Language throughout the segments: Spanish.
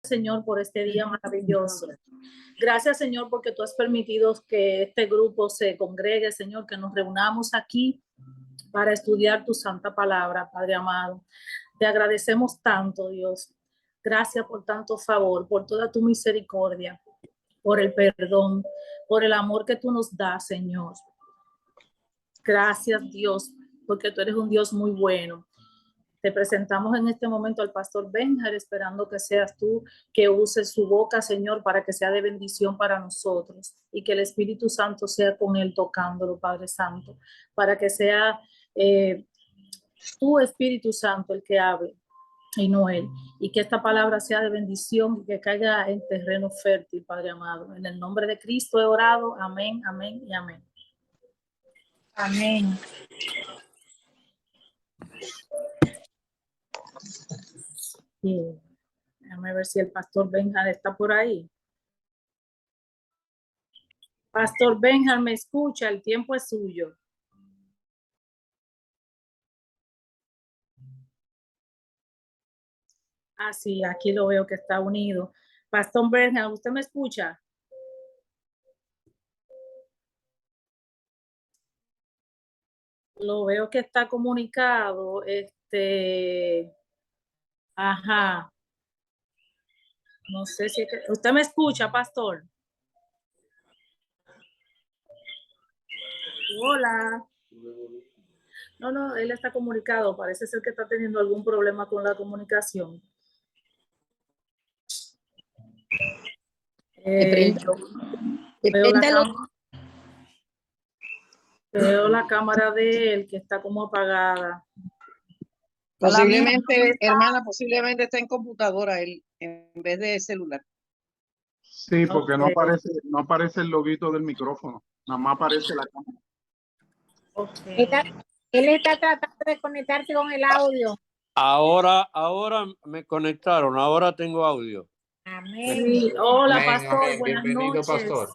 Señor, por este día maravilloso. Gracias, Señor, porque tú has permitido que este grupo se congregue, Señor, que nos reunamos aquí para estudiar tu santa palabra, Padre amado. Te agradecemos tanto, Dios. Gracias por tanto favor, por toda tu misericordia, por el perdón, por el amor que tú nos das, Señor. Gracias, Dios, porque tú eres un Dios muy bueno. Te presentamos en este momento al pastor Benjar, esperando que seas tú que uses su boca, Señor, para que sea de bendición para nosotros y que el Espíritu Santo sea con él tocándolo, Padre Santo, para que sea tu Espíritu Santo el que hable y no él, y que esta palabra sea de bendición y que caiga en terreno fértil, Padre amado. En el nombre de Cristo he orado. Amén, amén y amén. Amén. Sí. Déjame ver si el pastor Benjar está por ahí. Pastor Benjar, ¿me escucha? El tiempo es suyo. Ah, sí, aquí lo veo que está unido. Pastor Benjar, ¿usted me escucha? Lo veo que está comunicado. Ajá. No sé si usted me escucha, pastor. Hola. No, él está comunicado. Parece ser que está teniendo algún problema con la comunicación. Veo la cámara de él que está como apagada. Posiblemente, hermana, posiblemente está en computadora él en vez de celular. Sí, porque no aparece el loguito del micrófono, nada más aparece la cámara. Él está tratando de conectarse con el audio. Ahora me conectaron, ahora tengo audio. Amén. Sí. Hola, Amén, pastor. amén. Buenas Bienvenido, noches. pastor.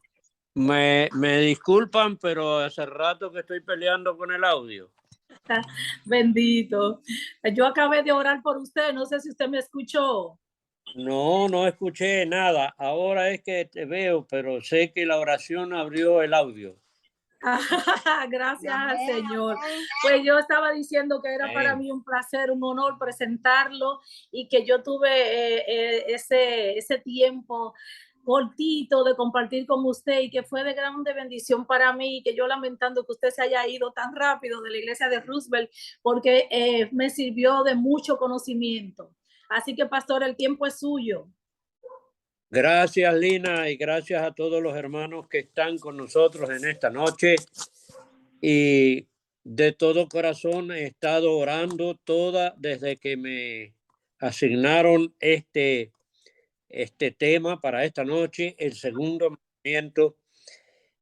Me disculpan, pero hace rato que estoy peleando con el audio. Bendito. Yo acabé de orar por usted. No sé si usted me escuchó. No escuché nada. Ahora es que te veo, pero sé que la oración abrió el audio. Gracias al Señor. Pues yo estaba diciendo que era para mí un placer, un honor presentarlo y que yo tuve ese tiempo cortito de compartir con usted y que fue de grande bendición para mí, y que yo lamentando que usted se haya ido tan rápido de la iglesia de Roosevelt porque me sirvió de mucho conocimiento. Así que, pastor, el tiempo es suyo. Gracias, Lina, y gracias a todos los hermanos que están con nosotros en esta noche. Y de todo corazón he estado orando desde que me asignaron este tema para esta noche, el segundo mandamiento.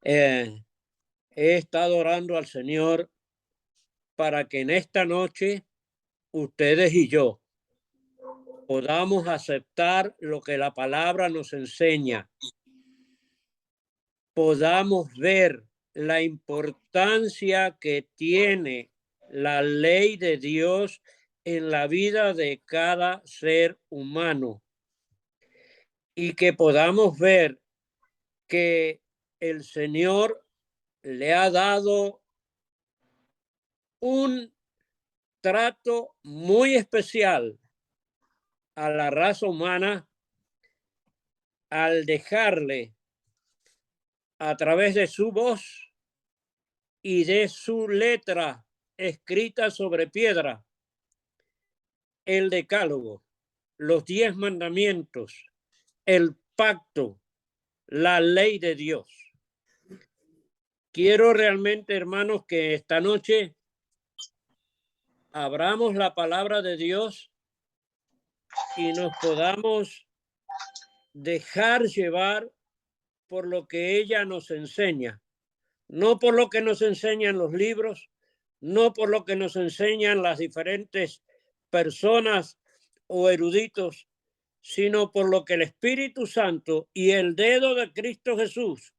He estado orando al Señor para que en esta noche ustedes y yo podamos aceptar lo que la palabra nos enseña, podamos ver la importancia que tiene la ley de Dios en la vida de cada ser humano y que podamos ver que el Señor le ha dado un trato muy especial a la raza humana al dejarle a través de su voz y de su letra escrita sobre piedra el decálogo, los 10 mandamientos, el pacto, la ley de Dios. Quiero realmente, hermanos, que esta noche abramos la palabra de Dios y nos podamos dejar llevar por lo que ella nos enseña, no por lo que nos enseñan los libros, no por lo que nos enseñan las diferentes personas o eruditos, sino por lo que el Espíritu Santo y el dedo de Cristo Jesús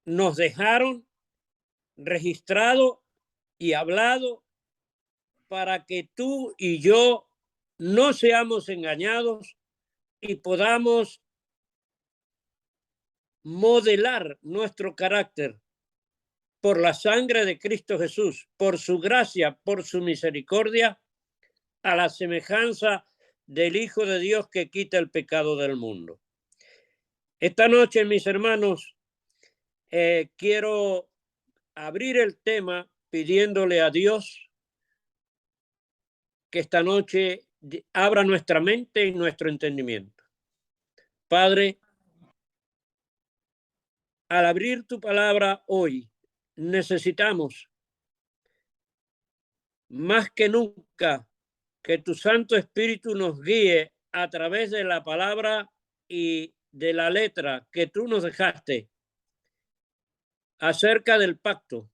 nos dejaron registrado y hablado para que tú y yo no seamos engañados y podamos modelar nuestro carácter por la sangre de Cristo Jesús, por su gracia, por su misericordia, a la semejanza del Hijo de Dios que quita el pecado del mundo. Esta noche, mis hermanos, quiero abrir el tema pidiéndole a Dios que esta noche abra nuestra mente y nuestro entendimiento. Padre, al abrir tu palabra hoy, necesitamos más que nunca que tu Santo Espíritu nos guíe a través de la palabra y de la letra que tú nos dejaste acerca del pacto,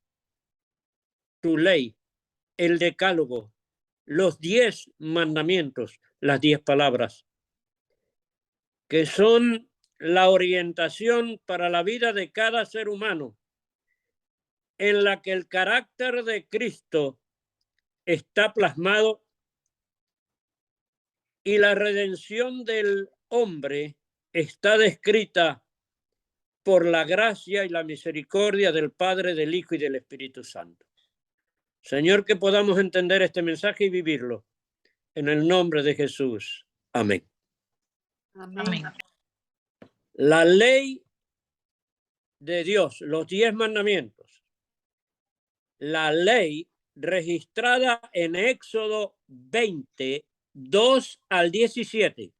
tu ley, el decálogo, los 10 mandamientos, las 10 palabras, que son la orientación para la vida de cada ser humano, en la que el carácter de Cristo está plasmado y la redención del hombre está descrita por la gracia y la misericordia del Padre, del Hijo y del Espíritu Santo. Señor, que podamos entender este mensaje y vivirlo. En el nombre de Jesús. Amén. Amén. La ley de Dios, los 10 mandamientos. La ley registrada en Éxodo 20, 2 al 17.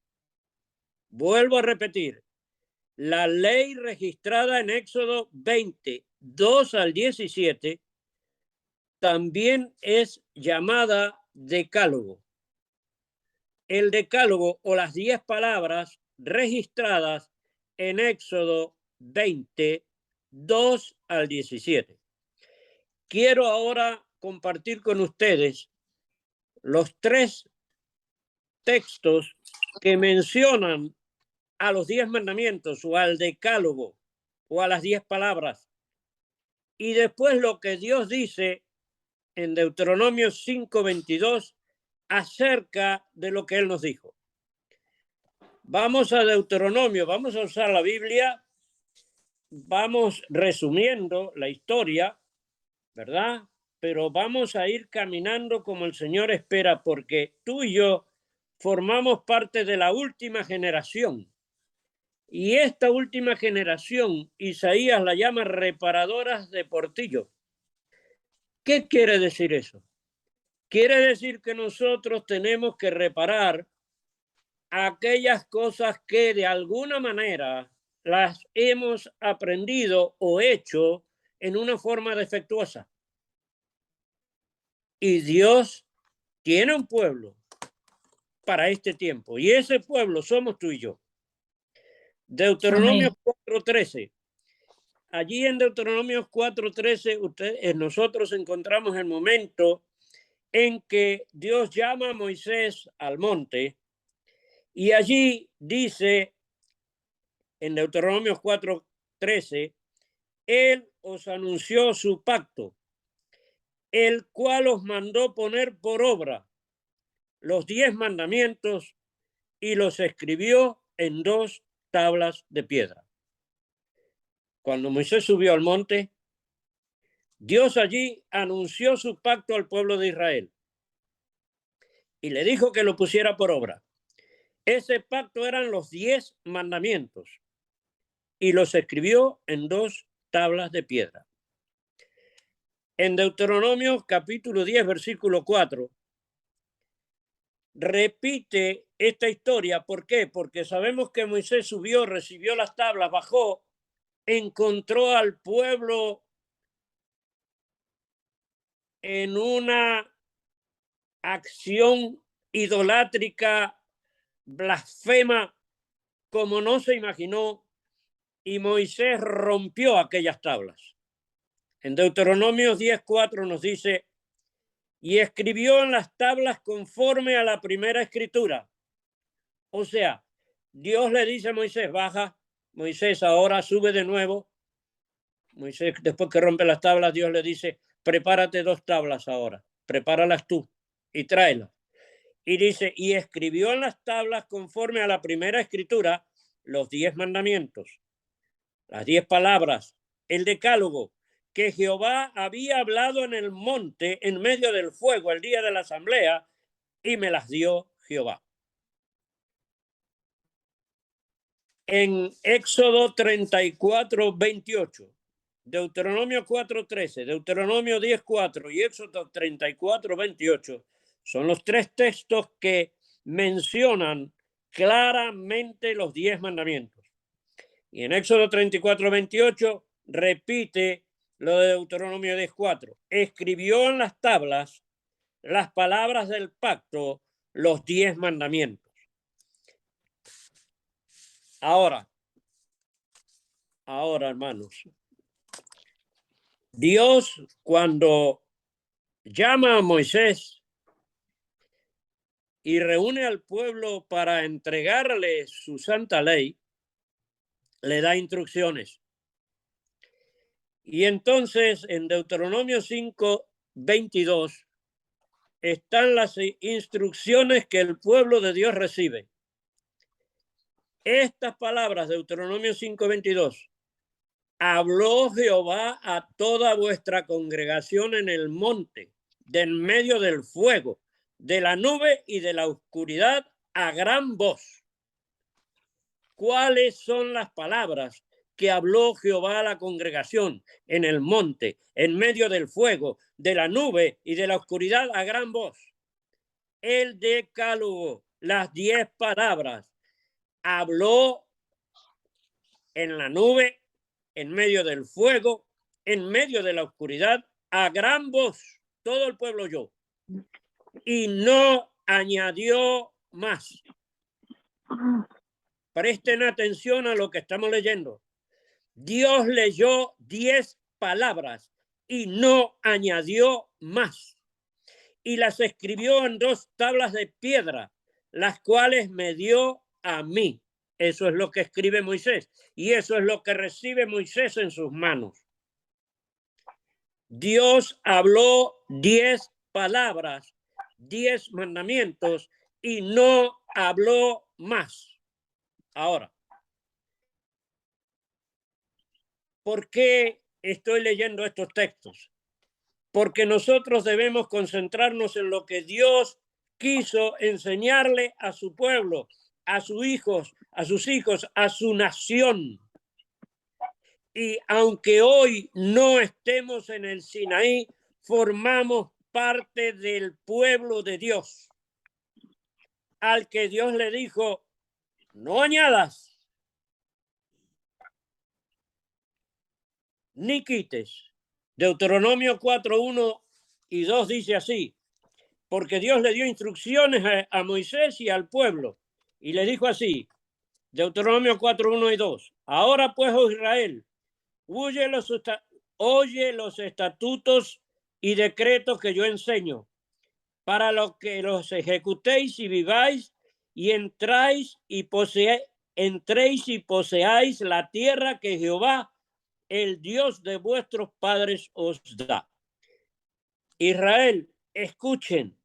Vuelvo a repetir. La ley registrada en Éxodo 20, 2 al 17, también es llamada decálogo. El decálogo o las 10 palabras registradas en Éxodo 20, 2 al 17. Quiero ahora compartir con ustedes los 3 textos que mencionan a los 10 mandamientos o al decálogo o a las 10 palabras. Y después lo que Dios dice en Deuteronomio 5:22 acerca de lo que Él nos dijo. Vamos a Deuteronomio, vamos a usar la Biblia, vamos resumiendo la historia, ¿verdad? Pero vamos a ir caminando como el Señor espera, porque tú y yo formamos parte de la última generación. Y esta última generación, Isaías la llama reparadoras de portillo. ¿Qué quiere decir eso? Quiere decir que nosotros tenemos que reparar aquellas cosas que de alguna manera las hemos aprendido o hecho en una forma defectuosa. Y Dios tiene un pueblo para este tiempo, y ese pueblo somos tú y yo. Deuteronomio 4:13. Allí en Deuteronomio 4:13 nosotros encontramos el momento en que Dios llama a Moisés al monte, y allí dice en Deuteronomio 4:13, Él os anunció su pacto, el cual os mandó poner por obra los 10 mandamientos y los escribió en 2 tablas de piedra. Cuando Moisés subió al monte, Dios allí anunció su pacto al pueblo de Israel y le dijo que lo pusiera por obra. Ese pacto eran los 10 mandamientos y los escribió en 2 tablas de piedra. En Deuteronomio capítulo 10, versículo 4, repite esta historia. ¿Por qué? Porque sabemos que Moisés subió, recibió las tablas, bajó, encontró al pueblo en una acción idolátrica, blasfema, como no se imaginó, y Moisés rompió aquellas tablas. En Deuteronomio 10:4 nos dice, y escribió en las tablas conforme a la primera escritura. O sea, Dios le dice a Moisés, baja, Moisés ahora sube de nuevo. Moisés, después que rompe las tablas, Dios le dice, prepárate 2 tablas ahora, prepáralas tú y tráelas. Y dice, y escribió en las tablas conforme a la primera escritura los 10 mandamientos, las 10 palabras, el decálogo que Jehová había hablado en el monte en medio del fuego el día de la asamblea, y me las dio Jehová. En Éxodo 34, 28, Deuteronomio 4, 13, Deuteronomio 10, 4 y Éxodo 34, 28 son los 3 textos que mencionan claramente los 10 mandamientos. Y en Éxodo 34, 28 repite lo de Deuteronomio 10, 4. Escribió en las tablas las palabras del pacto, los 10 mandamientos. Ahora, hermanos, Dios cuando llama a Moisés y reúne al pueblo para entregarle su santa ley, le da instrucciones. Y entonces en Deuteronomio 5, 22 están las instrucciones que el pueblo de Dios recibe. Estas palabras, Deuteronomio 5, 22. Habló Jehová a toda vuestra congregación en el monte, de en medio del fuego, de la nube y de la oscuridad, a gran voz. ¿Cuáles son las palabras que habló Jehová a la congregación en el monte, en medio del fuego, de la nube y de la oscuridad, a gran voz? El decálogo, las 10 palabras. Habló en la nube, en medio del fuego, en medio de la oscuridad, a gran voz, todo el pueblo oyó, y no añadió más. Presten atención a lo que estamos leyendo. Dios leyó 10 palabras y no añadió más. Y las escribió en 2 tablas de piedra, las cuales me dio a mí. Eso es lo que escribe Moisés y eso es lo que recibe Moisés en sus manos. Dios habló 10 palabras, 10 mandamientos y no habló más. Ahora, ¿por qué estoy leyendo estos textos? Porque nosotros debemos concentrarnos en lo que Dios quiso enseñarle a su pueblo, a sus hijos, a su nación. Y aunque hoy no estemos en el Sinaí, formamos parte del pueblo de Dios, al que Dios le dijo, no añadas ni quites. Deuteronomio 4, 1 y 2 dice así, porque Dios le dio instrucciones a Moisés y al pueblo, y le dijo así, Deuteronomio 4, 1 y 2, ahora pues, oh Israel, oye los estatutos y decretos que yo enseño, para lo que los ejecutéis y viváis, y entréis y poseáis la tierra que Jehová, el Dios de vuestros padres, os da. Israel, escuchen,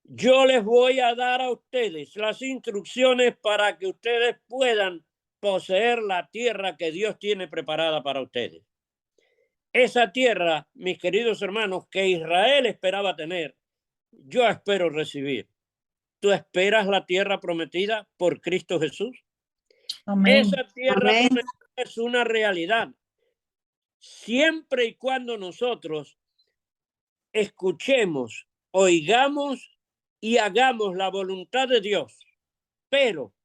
yo les voy a dar a ustedes las instrucciones para que ustedes puedan poseer la tierra que Dios tiene preparada para ustedes. Esa tierra, mis queridos hermanos, que Israel esperaba tener, yo espero recibir. ¿Tú esperas la tierra prometida por Cristo Jesús? Amén. Esa tierra prometida es una realidad. Siempre y cuando nosotros escuchemos, oigamos y hagamos la voluntad de Dios. Pero,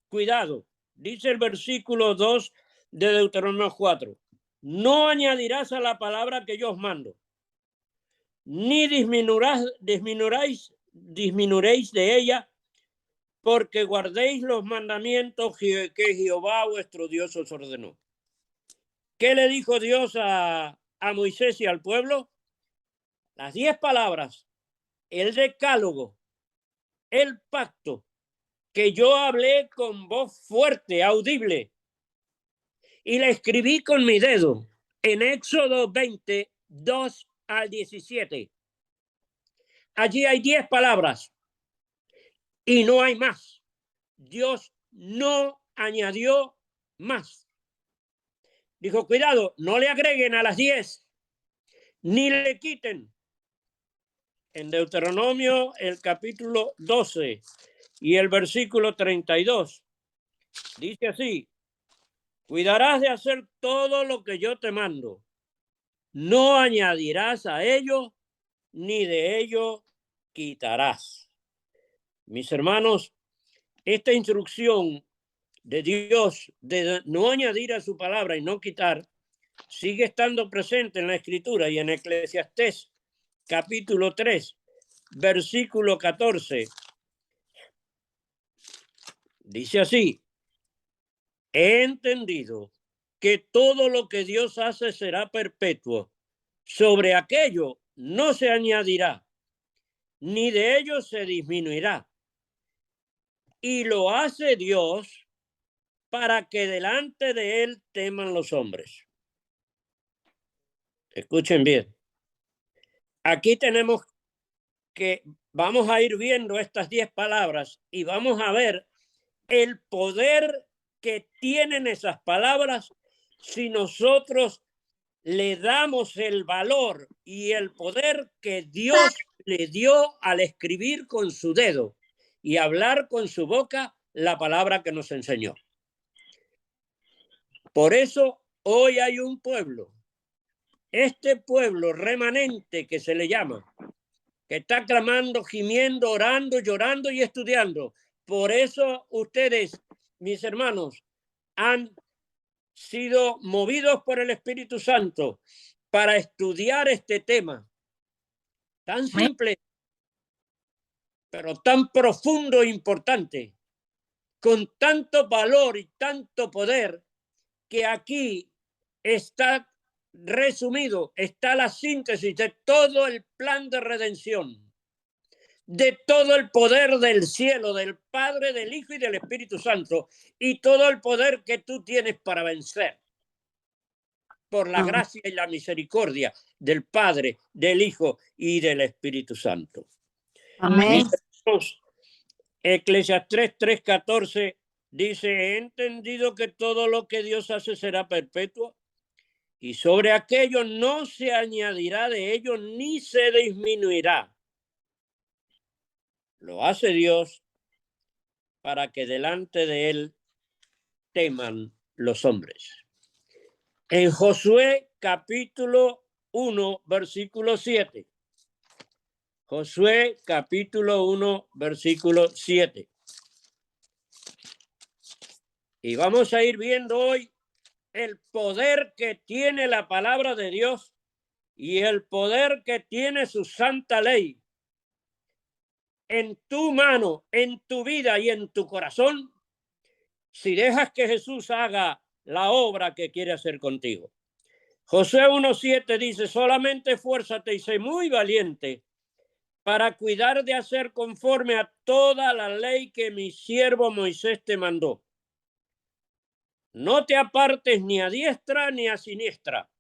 cuidado, dice el versículo 2 de Deuteronomio 4, no añadirás a la palabra que yo os mando, ni disminuiréis de ella, porque guardéis los mandamientos que Jehová vuestro Dios os ordenó. ¿Qué le dijo Dios a Moisés y al pueblo? Las 10 palabras, el decálogo, el pacto, que yo hablé con voz fuerte, audible, y la escribí con mi dedo en Éxodo 20, 2 al 17. Allí hay 10 palabras. y no hay más. Dios no añadió más. Dijo, cuidado, no le agreguen a las 10, ni le quiten. En Deuteronomio, el capítulo 12 y el versículo 32, dice así, cuidarás de hacer todo lo que yo te mando. No añadirás a ello, ni de ello quitarás. Mis hermanos, esta instrucción de Dios de no añadir a su palabra y no quitar, sigue estando presente en la Escritura y en Eclesiastés, capítulo 3, versículo 14. Dice así, he entendido que todo lo que Dios hace será perpetuo. Sobre aquello no se añadirá, ni de ello se disminuirá. Y lo hace Dios para que delante de él teman los hombres. Escuchen bien. Aquí tenemos que vamos a ir viendo estas 10 palabras y vamos a ver el poder que tienen esas palabras si nosotros le damos el valor y el poder que Dios le dio al escribir con su dedo y hablar con su boca la palabra que nos enseñó. Por eso hoy hay un pueblo, este pueblo remanente que se le llama, que está clamando, gimiendo, orando, llorando y estudiando. Por eso ustedes, mis hermanos, han sido movidos por el Espíritu Santo para estudiar este tema tan simple, pero tan profundo e importante, con tanto valor y tanto poder, que aquí está resumido, está la síntesis de todo el plan de redención, de todo el poder del cielo, del Padre, del Hijo y del Espíritu Santo, y todo el poder que tú tienes para vencer por la gracia y la misericordia del Padre, del Hijo y del Espíritu Santo. Amén. Eclesiastés 3:14 dice, he entendido que todo lo que Dios hace será perpetuo y sobre aquello no se añadirá de ello ni se disminuirá. Lo hace Dios para que delante de él teman los hombres. En Josué capítulo 1, versículo 7. Josué capítulo 1, versículo 7. Y vamos a ir viendo hoy el poder que tiene la palabra de Dios y el poder que tiene su santa ley en tu mano, en tu vida y en tu corazón, si dejas que Jesús haga la obra que quiere hacer contigo. Josué 1:7 dice, solamente esfuérzate y sé muy valiente para cuidar de hacer conforme a toda la ley que mi siervo Moisés te mandó. No te apartes ni a diestra ni a siniestra,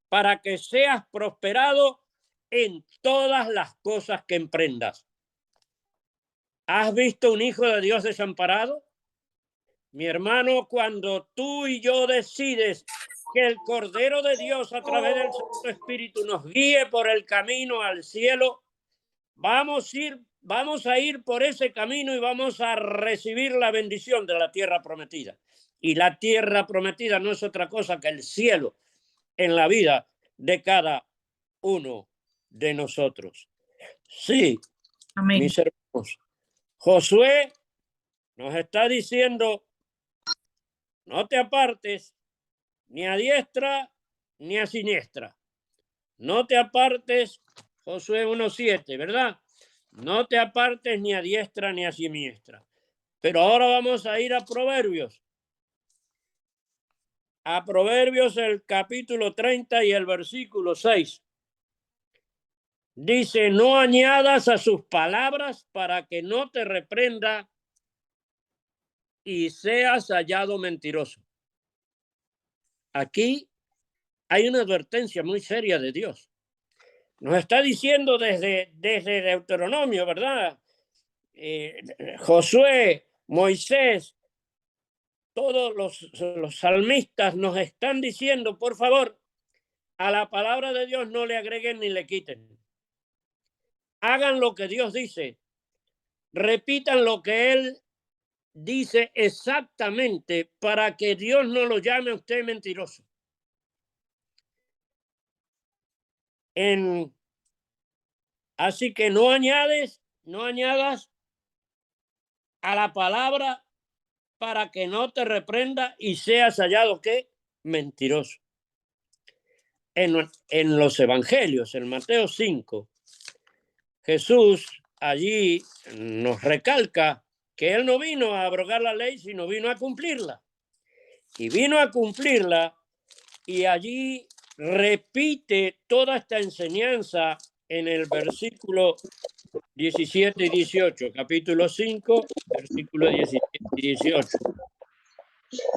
para que seas prosperado en todas las cosas que emprendas. ¿Has visto un hijo de Dios desamparado? Mi hermano, cuando tú y yo decides que el Cordero de Dios a través del Santo Espíritu nos guíe por el camino al cielo, vamos a ir por ese camino y vamos a recibir la bendición de la tierra prometida. Y la tierra prometida no es otra cosa que el cielo en la vida de cada uno de nosotros. Sí, amén. Mis hermanos, Josué nos está diciendo, no te apartes ni a diestra ni a siniestra. No te apartes, Josué 1:7, ¿verdad? No te apartes ni a diestra ni a siniestra. Pero ahora vamos a ir a Proverbios. A Proverbios el capítulo 30 y el versículo 6. Dice, no añadas a sus palabras para que no te reprenda y seas hallado mentiroso. Aquí hay una advertencia muy seria de Dios. Nos está diciendo desde Deuteronomio, ¿verdad? Josué, Moisés, todos los salmistas nos están diciendo, por favor, a la palabra de Dios no le agreguen ni le quiten. Hagan lo que Dios dice. Repitan lo que Él dice exactamente para que Dios no lo llame a usted mentiroso. Así que no añadas a la palabra para que no te reprenda y seas hallado ¿qué? Mentiroso. En los evangelios, en Mateo 5, Jesús allí nos recalca que Él no vino a abrogar la ley, sino vino a cumplirla. Y vino a cumplirla y allí repite toda esta enseñanza en el versículo 17 y 18, capítulo 5, versículo 17 y 18.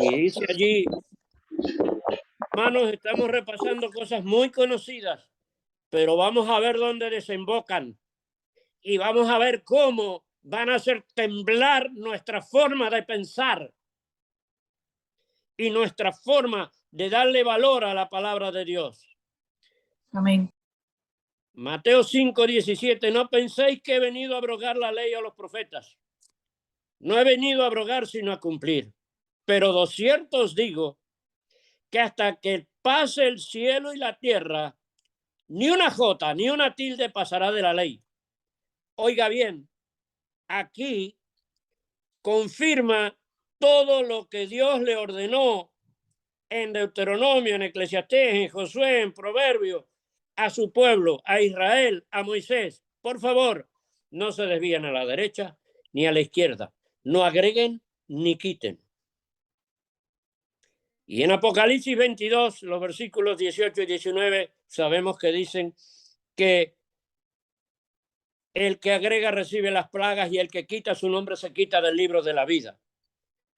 Y dice allí, hermanos, estamos repasando cosas muy conocidas, pero vamos a ver dónde desembocan y vamos a ver cómo van a hacer temblar nuestra forma de pensar y nuestra forma de darle valor a la palabra de Dios. Amén. Mateo 5, 17, no penséis que he venido a abrogar la ley a los profetas. No he venido a abrogar, sino a cumplir. Pero de cierto os digo que hasta que pase el cielo y la tierra, ni una jota, ni una tilde pasará de la ley. Oiga bien, aquí confirma todo lo que Dios le ordenó en Deuteronomio, en Eclesiastés, en Josué, en Proverbios, a su pueblo, a Israel, a Moisés. Por favor, no se desvíen a la derecha ni a la izquierda. No agreguen ni quiten. Y en Apocalipsis 22, los versículos 18 y 19, sabemos que dicen que el que agrega recibe las plagas y el que quita su nombre se quita del libro de la vida.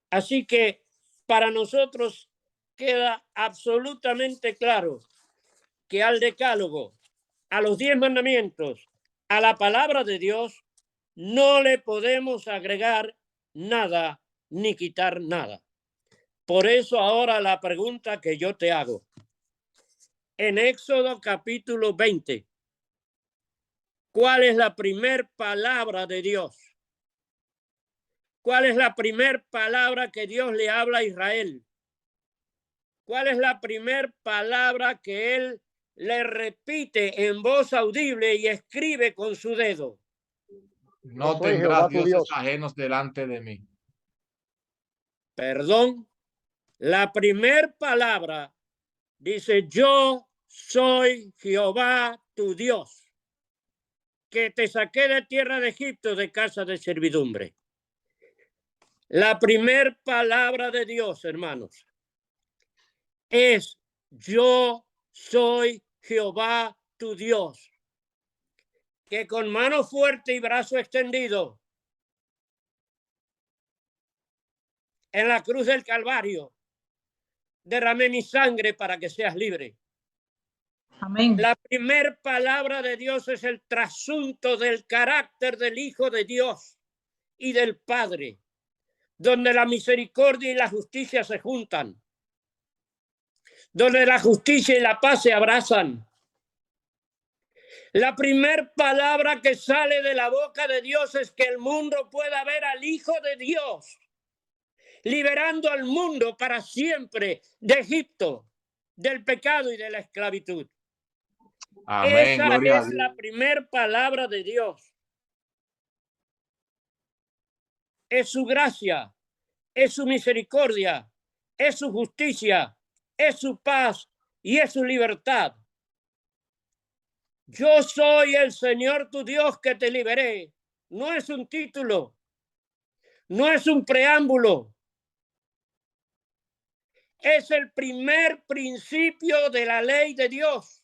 Así que para nosotros queda absolutamente claro que al decálogo, a los 10 mandamientos, a la palabra de Dios, no le podemos agregar nada ni quitar nada. Por eso ahora la pregunta que yo te hago. En Éxodo capítulo 20, ¿cuál es la primer palabra de Dios? ¿Cuál es la primer palabra que Dios le habla a Israel? ¿Cuál es la primer palabra que Él le repite en voz audible y escribe con su dedo? No tendrás dioses ajenos delante de mí. Perdón. La primer palabra dice, yo soy Jehová tu Dios, que te saqué de tierra de Egipto, de casa de servidumbre. La primer palabra de Dios, hermanos, es yo soy Jehová tu Dios, que con mano fuerte y brazo extendido en la cruz del Calvario derramé mi sangre para que seas libre. Amén. La primer palabra de Dios es el trasunto del carácter del Hijo de Dios y del Padre, donde la misericordia y la justicia se juntan, donde la justicia y la paz se abrazan. La primer palabra que sale de la boca de Dios es que el mundo pueda ver al Hijo de Dios, liberando al mundo para siempre de Egipto, del pecado y de la esclavitud. Amén, Esa gloria a es Dios. la primer palabra de Dios. Es su gracia, es su misericordia, es su justicia, es su paz y es su libertad. Yo soy el Señor tu Dios que te liberé. No es un título, no es un preámbulo. Es el primer principio de la ley de Dios.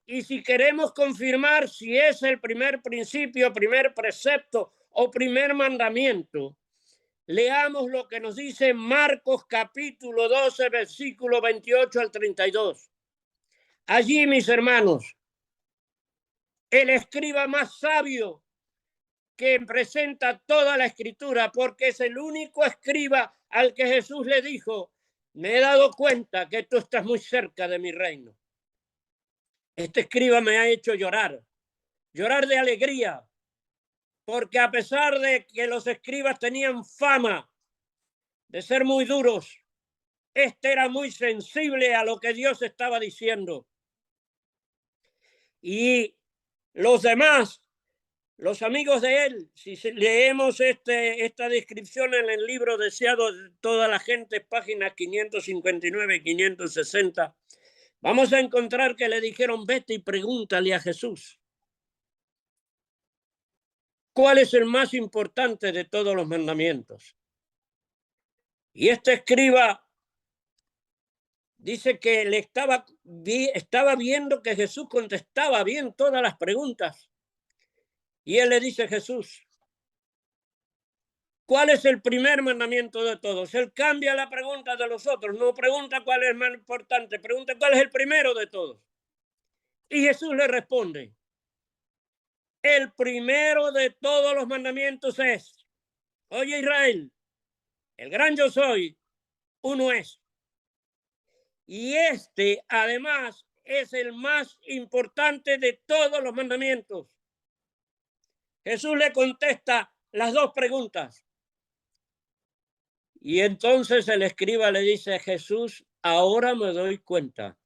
Y si queremos confirmar si es el primer principio, primer precepto o primer mandamiento, leamos lo que nos dice Marcos capítulo 12, versículo 28 al 32. Allí, mis hermanos, el escriba más sabio que presenta toda la escritura, porque es el único escriba al que Jesús le dijo: me he dado cuenta que tú estás muy cerca de mi reino. Este escriba me ha hecho llorar de alegría, porque a pesar de que los escribas tenían fama de ser muy duros, este era muy sensible a lo que Dios estaba diciendo. Y los demás, los amigos de él, si leemos esta descripción en el libro Deseado de toda la gente, páginas 559 y 560, vamos a encontrar que le dijeron: vete y pregúntale a Jesús cuál es el más importante de todos los mandamientos. Y este escriba dice que le estaba viendo que Jesús contestaba bien todas las preguntas. Y él le dice a Jesús: ¿cuál es el primer mandamiento de todos? Él cambia la pregunta de los otros, no pregunta cuál es el más importante, pregunta cuál es el primero de todos. Y Jesús le responde: el primero de todos los mandamientos es: oye Israel, el gran yo soy, uno es. Y este, además, es el más importante de todos los mandamientos. Jesús le contesta las dos preguntas. Y entonces el escriba le dice: Jesús, ahora me doy cuenta.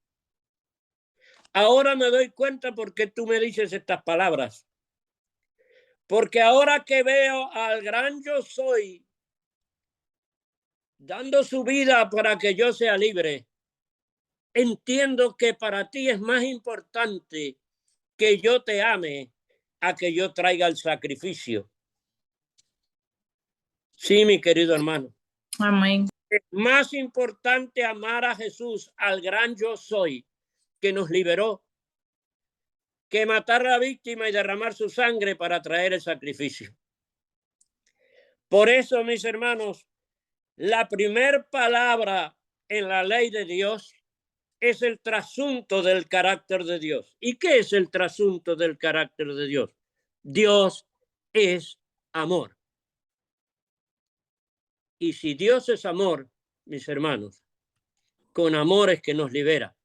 Ahora me doy cuenta porque tú me dices estas palabras. Porque ahora que veo al gran yo soy dando su vida para que yo sea libre, entiendo que para ti es más importante que yo te ame a que yo traiga el sacrificio. Sí, mi querido hermano. Amén. Es más importante amar a Jesús, al gran yo soy, que nos liberó, que matar a la víctima y derramar su sangre para traer el sacrificio. Por eso, mis hermanos, la primer palabra en la ley de Dios es el trasunto del carácter de Dios. ¿Y qué es el trasunto del carácter de Dios? Dios es amor. Y si Dios es amor, mis hermanos, con amor es que nos libera.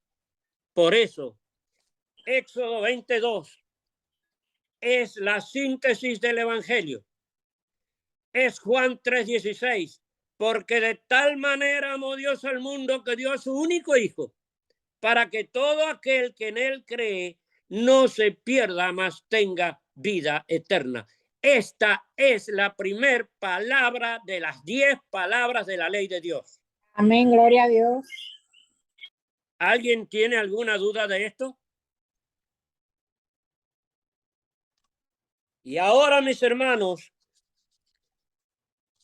Por eso, Éxodo 22 es la síntesis del Evangelio. Es Juan 3:16, porque de tal manera amó Dios al mundo que dio a su único hijo, para que todo aquel que en él cree no se pierda, mas tenga vida eterna. Esta es la primer palabra de las 10 palabras de la ley de Dios. Amén, gloria a Dios. ¿Alguien tiene alguna duda de esto? Y ahora, mis hermanos,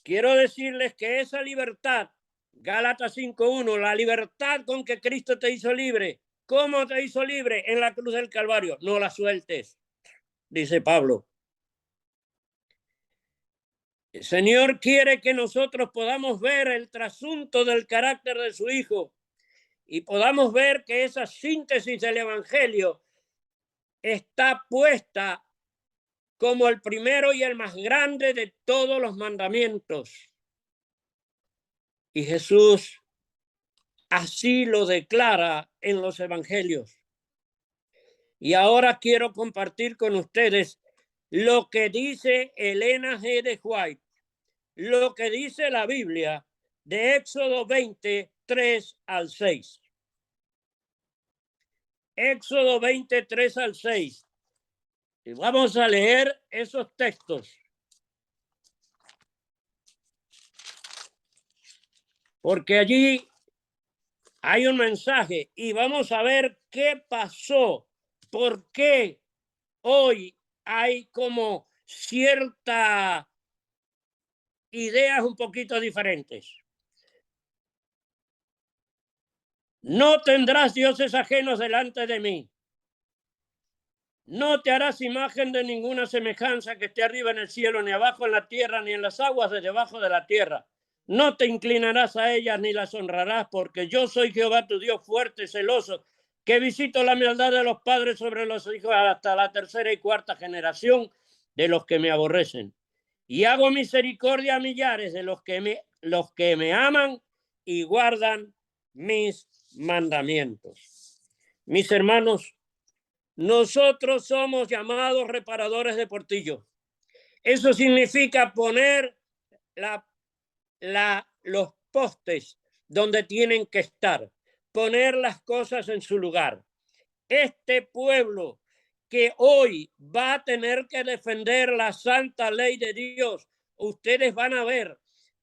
quiero decirles que esa libertad, Gálatas 5:1, la libertad con que Cristo te hizo libre. ¿Cómo te hizo libre? En la cruz del Calvario. No la sueltes, dice Pablo. El Señor quiere que nosotros podamos ver el trasunto del carácter de su Hijo y podamos ver que esa síntesis del Evangelio está puesta como el primero y el más grande de todos los mandamientos. Y Jesús así lo declara en los evangelios. Y ahora quiero compartir con ustedes lo que dice Elena G. de White, lo que dice la Biblia de Éxodo 23 al 6. Éxodo 23 al 6. Y vamos a leer esos textos. Porque allí hay un mensaje y vamos a ver qué pasó, por qué hoy hay como ciertas ideas un poquito diferentes. No tendrás dioses ajenos delante de mí. No te harás imagen de ninguna semejanza que esté arriba en el cielo, ni abajo en la tierra, ni en las aguas de debajo de la tierra. No te inclinarás a ellas ni las honrarás, porque yo soy Jehová tu Dios fuerte, celoso, que visito la maldad de los padres sobre los hijos hasta la tercera y cuarta generación de los que me aborrecen, y hago misericordia a millares de los que me aman y guardan mis mandamientos. Mis hermanos, nosotros somos llamados reparadores de portillos. Eso significa poner los postes donde tienen que estar, poner las cosas en su lugar. Este pueblo que hoy va a tener que defender la santa ley de Dios, ustedes van a ver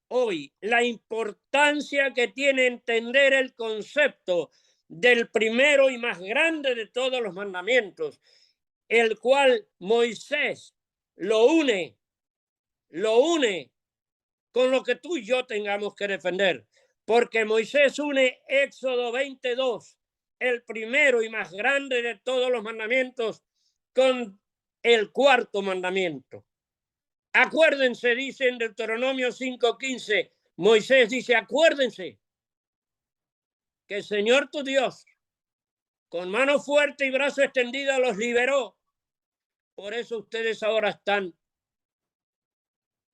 hoy la importancia que tiene entender el concepto del primero y más grande de todos los mandamientos, el cual Moisés lo une con lo que tú y yo tengamos que defender, porque Moisés une Éxodo 22, el primero y más grande de todos los mandamientos, con el cuarto mandamiento. Acuérdense, dice en Deuteronomio 5:15, Moisés dice, acuérdense que el Señor tu Dios, con mano fuerte y brazo extendido, los liberó. Por eso ustedes ahora están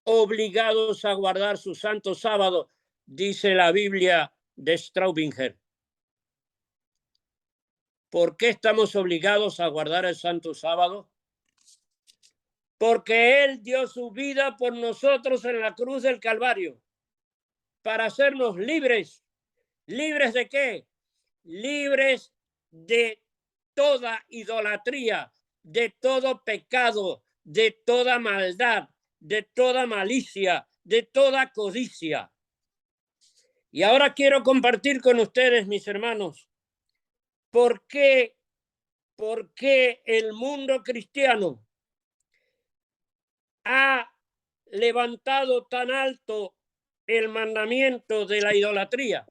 obligados a guardar su santo sábado, dice la Biblia de Straubinger. ¿Por qué estamos obligados a guardar el santo sábado? Porque Él dio su vida por nosotros en la cruz del Calvario para hacernos libres. ¿Libres de qué? Libres de toda idolatría, de todo pecado, de toda maldad, de toda malicia, de toda codicia. Y ahora quiero compartir con ustedes, mis hermanos, ¿por qué el mundo cristiano ha levantado tan alto el mandamiento de la idolatría?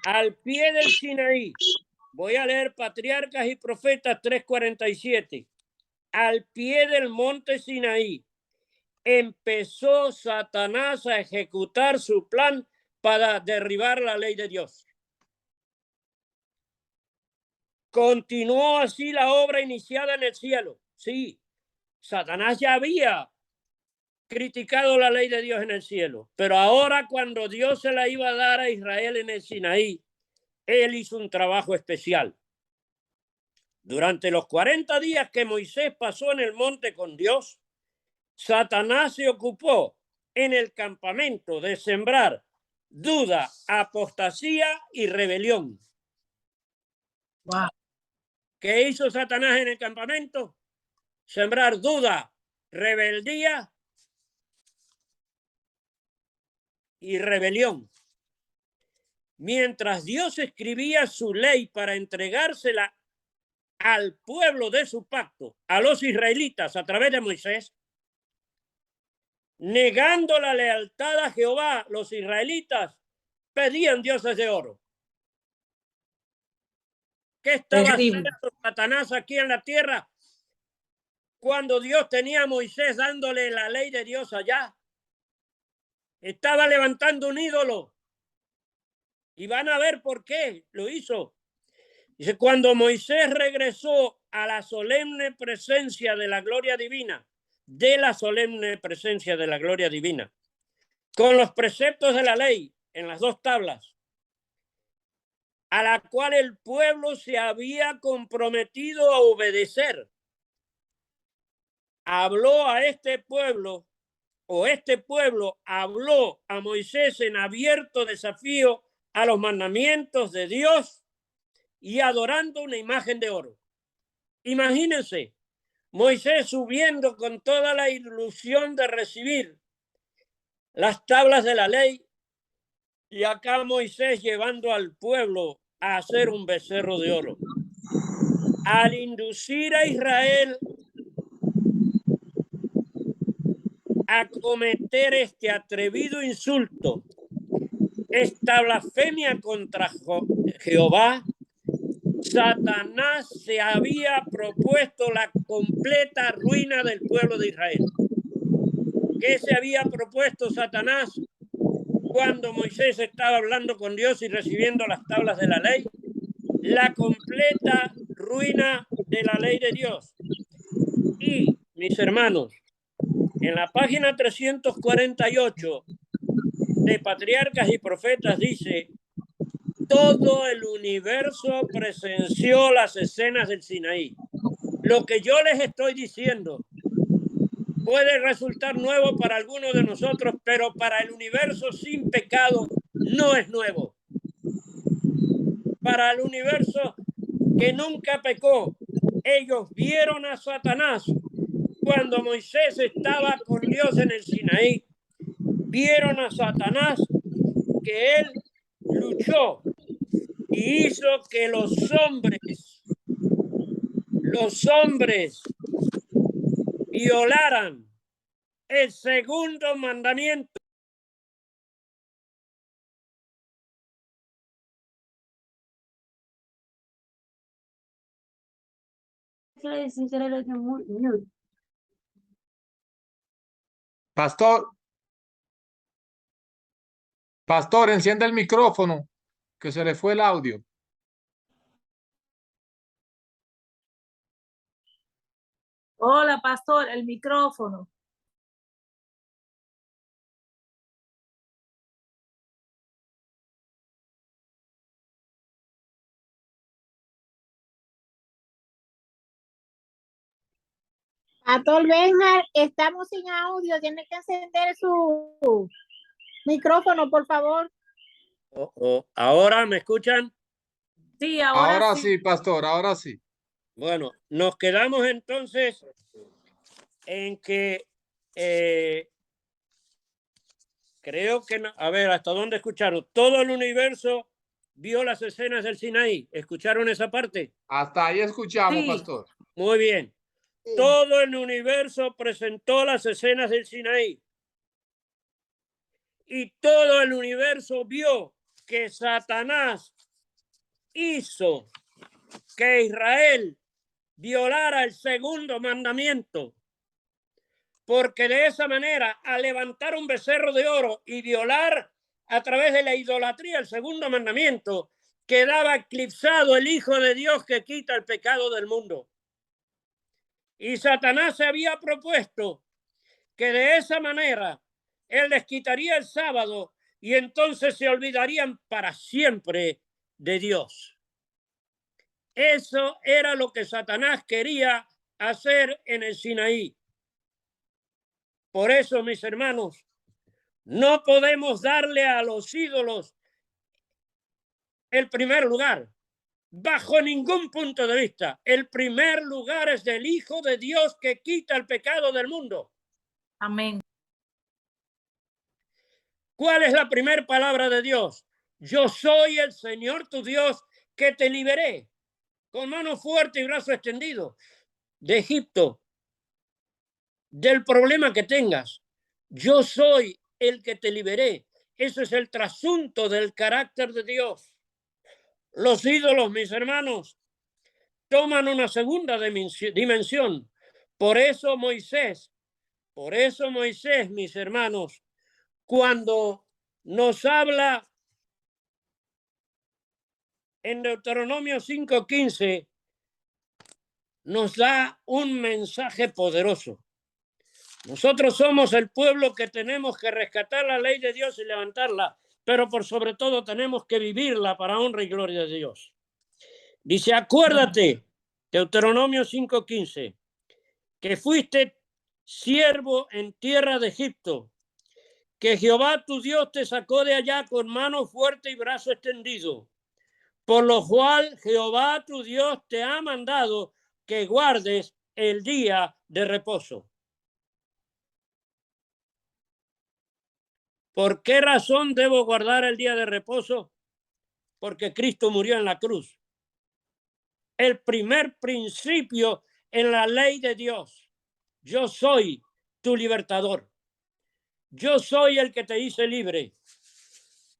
Al pie del Sinaí, voy a leer Patriarcas y Profetas 3:47. Al pie del monte Sinaí empezó Satanás a ejecutar su plan para derribar la ley de Dios. Continuó así la obra iniciada en el cielo. Sí, Satanás ya había criticado la ley de Dios en el cielo, pero ahora cuando Dios se la iba a dar a Israel en el Sinaí, él hizo un trabajo especial. Durante los 40 días que Moisés pasó en el monte con Dios, Satanás se ocupó en el campamento de sembrar duda, apostasía y rebelión. Wow. ¿Qué hizo Satanás en el campamento? Sembrar duda, rebeldía y rebelión. Mientras Dios escribía su ley para entregársela al pueblo de su pacto, a los israelitas a través de Moisés, negando la lealtad a Jehová, los israelitas pedían dioses de oro. ¿Qué estaba haciendo Satanás aquí en la tierra cuando Dios tenía a Moisés dándole la ley de Dios allá? Estaba levantando un ídolo. Y van a ver por qué lo hizo. Dice, cuando Moisés regresó a la solemne presencia de la gloria divina, con los preceptos de la ley en las 2 tablas, a la cual el pueblo se había comprometido a obedecer, habló a este pueblo, o este pueblo habló a Moisés en abierto desafío a los mandamientos de Dios y adorando una imagen de oro. Imagínense, Moisés subiendo con toda la ilusión de recibir las tablas de la ley y acá Moisés llevando al pueblo a hacer un becerro de oro. Al inducir a Israel a cometer este atrevido insulto, esta blasfemia contra Jehová, Satanás se había propuesto la completa ruina del pueblo de Israel. ¿Qué se había propuesto Satanás cuando Moisés estaba hablando con Dios y recibiendo las tablas de la ley? La completa ruina de la ley de Dios. Y, mis hermanos, en la página 348 de Patriarcas y Profetas dice: todo el universo presenció las escenas del Sinaí. Lo que yo les estoy diciendo puede resultar nuevo para algunos de nosotros, pero para el universo sin pecado no es nuevo. Para el universo que nunca pecó, ellos vieron a Satanás cuando Moisés estaba con Dios en el Sinaí. Vieron a Satanás que él luchó y hizo que los hombres violaran el segundo mandamiento. Pastor, encienda el micrófono, que se le fue el audio. Hola, pastor, el micrófono. Pastor Benjar, estamos sin audio, tiene que encender su micrófono, por favor. ¿Ahora me escuchan? Sí, Ahora sí. sí, pastor, ahora sí. Bueno, nos quedamos entonces en que creo que, a ver, ¿hasta dónde escucharon? Todo el universo vio las escenas del Sinaí. ¿Escucharon esa parte? Hasta ahí escuchamos, Sí. pastor. Muy bien. Sí. Todo el universo presentó las escenas del Sinaí. Y todo el universo vio que Satanás hizo que Israel violara el segundo mandamiento. Porque de esa manera, al levantar un becerro de oro y violar a través de la idolatría el segundo mandamiento, quedaba eclipsado el Hijo de Dios que quita el pecado del mundo. Y Satanás se había propuesto que de esa manera él les quitaría el sábado y entonces se olvidarían para siempre de Dios. Eso era lo que Satanás quería hacer en el Sinaí. Por eso, mis hermanos, no podemos darle a los ídolos el primer lugar, bajo ningún punto de vista. El primer lugar es del Hijo de Dios que quita el pecado del mundo. Amén. ¿Cuál es la primera palabra de Dios? Yo soy el Señor tu Dios que te liberé con mano fuerte y brazo extendido de Egipto, del problema que tengas. Yo soy el que te liberé. Eso es el trasunto del carácter de Dios. Los ídolos, mis hermanos, toman una segunda dimensión. Por eso Moisés, mis hermanos, cuando nos habla en Deuteronomio 5:15, nos da un mensaje poderoso. Nosotros somos el pueblo que tenemos que rescatar la ley de Dios y levantarla, pero por sobre todo tenemos que vivirla para honra y gloria de Dios. Dice, acuérdate, Deuteronomio 5:15, que fuiste siervo en tierra de Egipto, que Jehová tu Dios te sacó de allá con mano fuerte y brazo extendido, por lo cual Jehová tu Dios te ha mandado que guardes el día de reposo. ¿Por qué razón debo guardar el día de reposo? Porque Cristo murió en la cruz. El primer principio en la ley de Dios. Yo soy tu libertador. Yo soy el que te hice libre.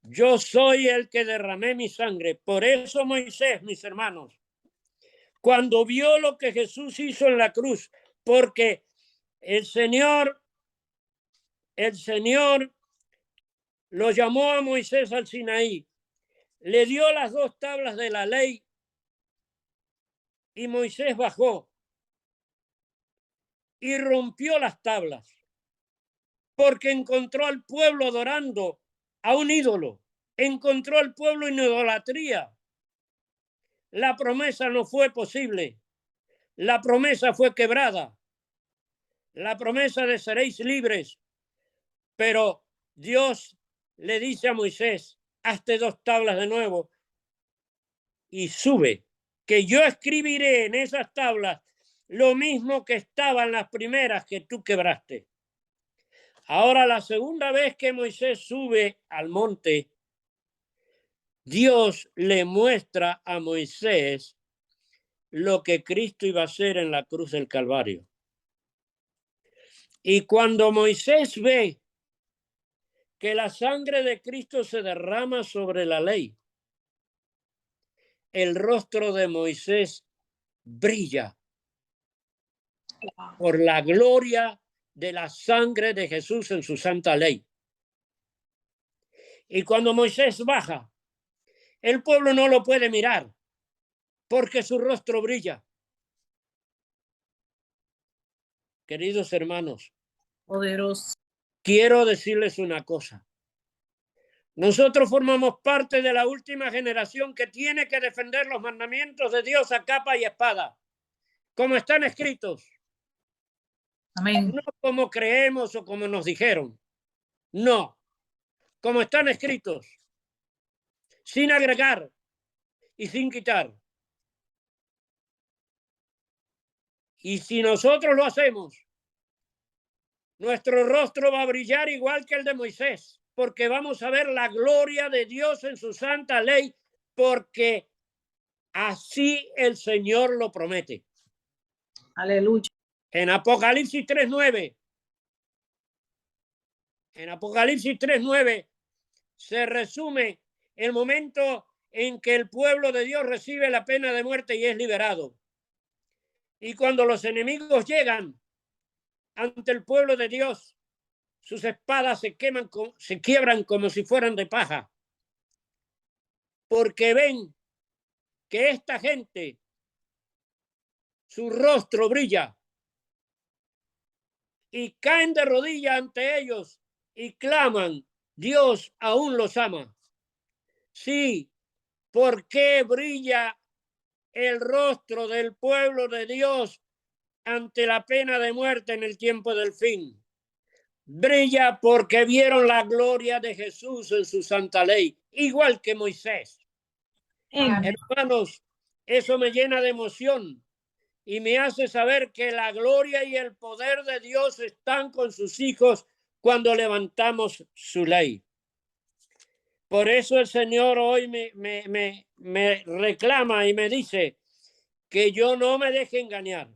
Yo soy el que derramé mi sangre. Por eso Moisés, mis hermanos, cuando vio lo que Jesús hizo en la cruz, porque el Señor lo llamó a Moisés al Sinaí, le dio las 2 tablas de la ley y Moisés bajó. y rompió las tablas, porque encontró al pueblo adorando a un ídolo, encontró al pueblo en idolatría. La promesa no fue posible, la promesa fue quebrada, la promesa de seréis libres, pero Dios le dice a Moisés, hazte 2 tablas de nuevo y sube, que yo escribiré en esas tablas lo mismo que estaba en las primeras que tú quebraste. Ahora, la segunda vez que Moisés sube al monte, Dios le muestra a Moisés lo que Cristo iba a hacer en la cruz del Calvario. Y cuando Moisés ve que la sangre de Cristo se derrama sobre la ley, el rostro de Moisés brilla por la gloria de la sangre de Jesús en su santa ley. Y cuando Moisés baja, el pueblo no lo puede mirar porque su rostro brilla. Queridos hermanos, Poderoso. quiero decirles una cosa. Nosotros formamos parte de la última generación que tiene que defender los mandamientos de Dios a capa y espada, como están escritos. Amén. No como creemos o como nos dijeron. No, como están escritos, sin agregar y sin quitar. Y si nosotros lo hacemos, nuestro rostro va a brillar igual que el de Moisés, porque vamos a ver la gloria de Dios en su santa ley, porque así el Señor lo promete. Aleluya. En Apocalipsis 3:9, Apocalipsis 3:9 se resume el momento en que el pueblo de Dios recibe la pena de muerte y es liberado. Y cuando los enemigos llegan ante el pueblo de Dios, sus espadas se quiebran como si fueran de paja, porque ven que esta gente, su rostro brilla, y caen de rodillas ante ellos y claman, Dios aún los ama. Sí, ¿por qué brilla el rostro del pueblo de Dios ante la pena de muerte en el tiempo del fin? Brilla porque vieron la gloria de Jesús en su santa ley, igual que Moisés. Hermanos, eso me llena de emoción y me hace saber que la gloria y el poder de Dios están con sus hijos cuando levantamos su ley. Por eso el Señor hoy me reclama y me dice que yo no me deje engañar.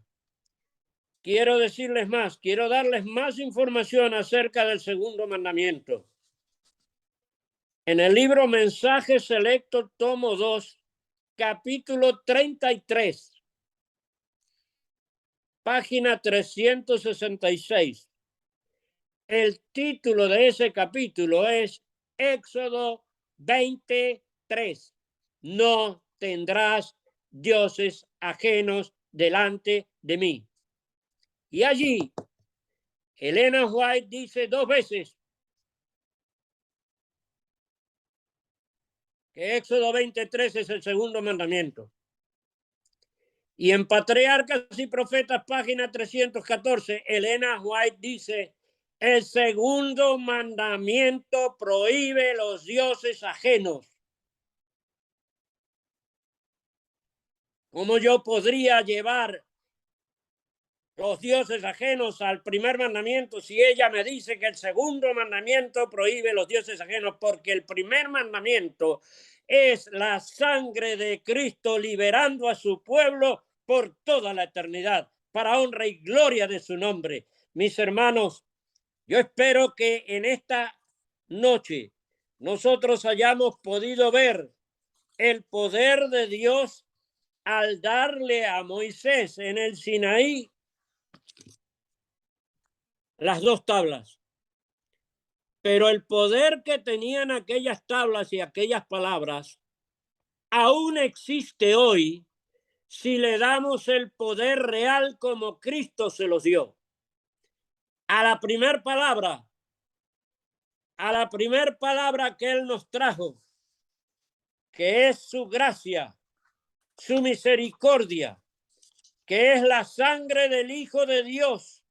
Quiero decirles más, quiero darles más información acerca del segundo mandamiento. En el libro Mensajes Selectos, tomo 2, capítulo 33, página 366. El título de ese capítulo es Éxodo 23. No tendrás dioses ajenos delante de mí. Y allí, Elena White dice 2 veces que Éxodo 23 es el segundo mandamiento. Y en Patriarcas y Profetas, página 314, Elena White dice, el segundo mandamiento prohíbe los dioses ajenos. ¿Cómo yo podría llevar los dioses ajenos al primer mandamiento si ella me dice que el segundo mandamiento prohíbe los dioses ajenos? Porque el primer mandamiento es la sangre de Cristo liberando a su pueblo por toda la eternidad, para honra y gloria de su nombre. Mis hermanos, yo espero que en esta noche nosotros hayamos podido ver el poder de Dios al darle a Moisés en el Sinaí las 2 tablas. Pero el poder que tenían aquellas tablas y aquellas palabras aún existe hoy si le damos el poder real como Cristo se los dio. a la primer palabra que Él nos trajo, que es su gracia, su misericordia, que es la sangre del Hijo de Dios,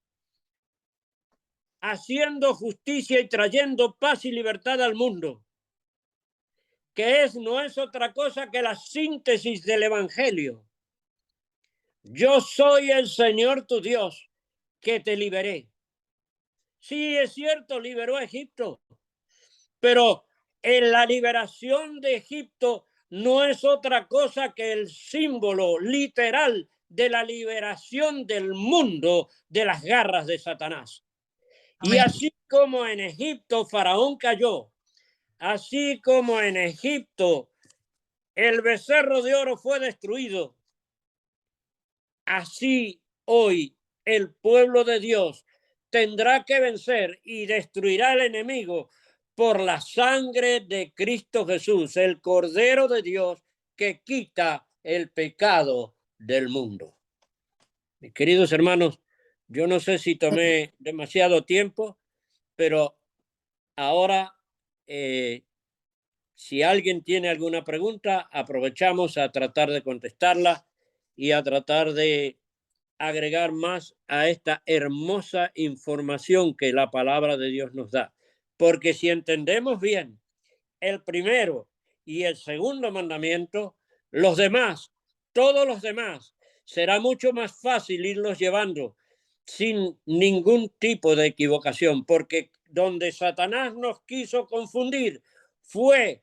haciendo justicia y trayendo paz y libertad al mundo, que no es otra cosa que la síntesis del Evangelio. Yo soy el Señor tu Dios, que te liberé. Sí, es cierto, liberó a Egipto, pero en la liberación de Egipto no es otra cosa que el símbolo literal de la liberación del mundo de las garras de Satanás. Amén. Y así como en Egipto Faraón cayó, así como en Egipto el becerro de oro fue destruido, así hoy el pueblo de Dios tendrá que vencer y destruirá al enemigo por la sangre de Cristo Jesús, el Cordero de Dios que quita el pecado del mundo. Mis queridos hermanos, yo no sé si tomé demasiado tiempo, pero ahora, si alguien tiene alguna pregunta, aprovechamos a tratar de contestarla y a tratar de agregar más a esta hermosa información que la palabra de Dios nos da. Porque si entendemos bien el primero y el segundo mandamiento, los demás, todos los demás, será mucho más fácil irlos llevando sin ningún tipo de equivocación, porque donde Satanás nos quiso confundir fue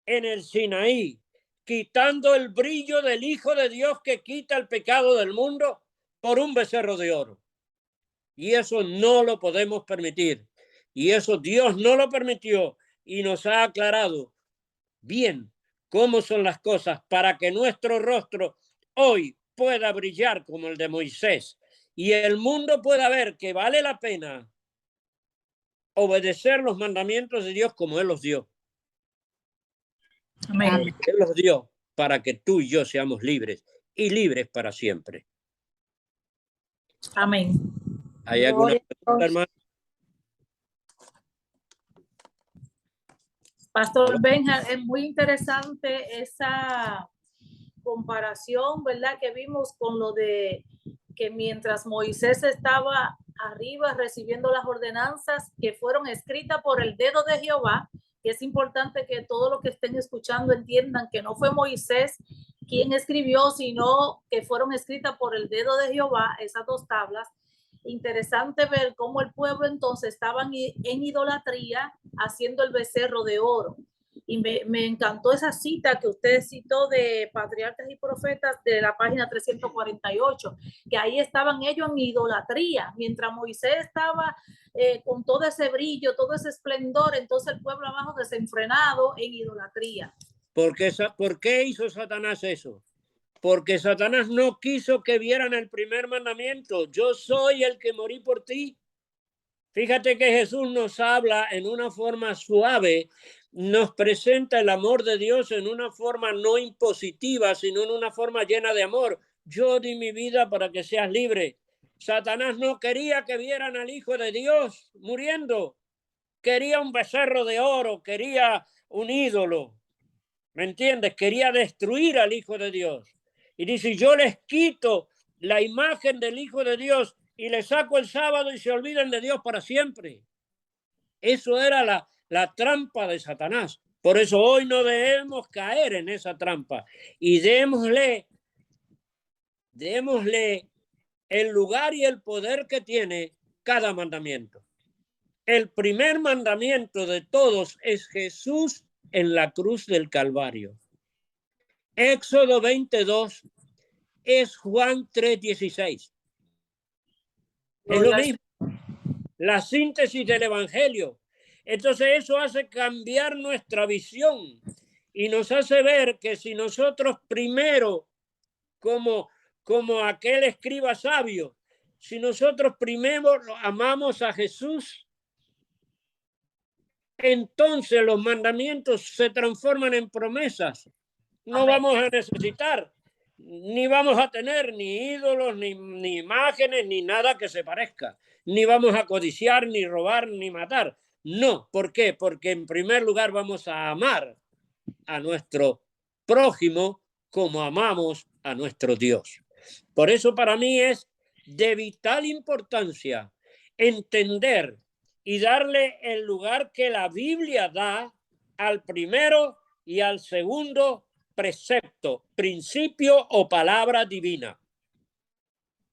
en el Sinaí, quitando el brillo del Hijo de Dios que quita el pecado del mundo por un becerro de oro. Y eso no lo podemos permitir. Y eso Dios no lo permitió y nos ha aclarado bien cómo son las cosas para que nuestro rostro hoy pueda brillar como el de Moisés y el mundo pueda ver que vale la pena obedecer los mandamientos de Dios como Él los dio. Amén. Él los dio para que tú y yo seamos libres y libres para siempre. Amén. ¿Hay alguna pregunta, hermano? Pastor Benja, es muy interesante esa comparación, ¿verdad? Que vimos con lo de que mientras Moisés estaba arriba recibiendo las ordenanzas que fueron escritas por el dedo de Jehová, que es importante que todos los que estén escuchando entiendan que no fue Moisés quien escribió, sino que fueron escritas por el dedo de Jehová, esas dos tablas. Interesante ver cómo el pueblo entonces estaban en idolatría haciendo el becerro de oro. Y me encantó esa cita que usted citó de Patriarcas y Profetas de la página 348, que ahí estaban ellos en idolatría, mientras Moisés estaba con todo ese brillo, todo ese esplendor, entonces el pueblo abajo desenfrenado en idolatría. ¿Por qué hizo Satanás eso? Porque Satanás no quiso que vieran el primer mandamiento. Yo soy el que morí por ti. Fíjate que Jesús nos habla en una forma suave, nos presenta el amor de Dios en una forma no impositiva, sino en una forma llena de amor. Yo di mi vida para que seas libre. Satanás no quería que vieran al Hijo de Dios muriendo. Quería un becerro de oro, quería un ídolo. ¿Me entiendes? Quería destruir al Hijo de Dios. Y dice, yo les quito la imagen del Hijo de Dios y les saco el sábado y se olviden de Dios para siempre. Eso era la trampa de Satanás. Por eso hoy no debemos caer en esa trampa y démosle el lugar y el poder que tiene cada mandamiento. El primer mandamiento de todos es Jesús en la cruz del Calvario. Éxodo 22 es Juan 3:16. Es lo mismo. La síntesis del Evangelio. Entonces eso hace cambiar nuestra visión y nos hace ver que si nosotros primero, como aquel escriba sabio, si nosotros primero amamos a Jesús, entonces los mandamientos se transforman en promesas. No vamos a necesitar, ni vamos a tener ni ídolos, ni imágenes, ni nada que se parezca, ni vamos a codiciar, ni robar, ni matar. No, ¿por qué? Porque en primer lugar vamos a amar a nuestro prójimo como amamos a nuestro Dios. Por eso para mí es de vital importancia entender y darle el lugar que la Biblia da al primero y al segundo precepto, principio o palabra divina.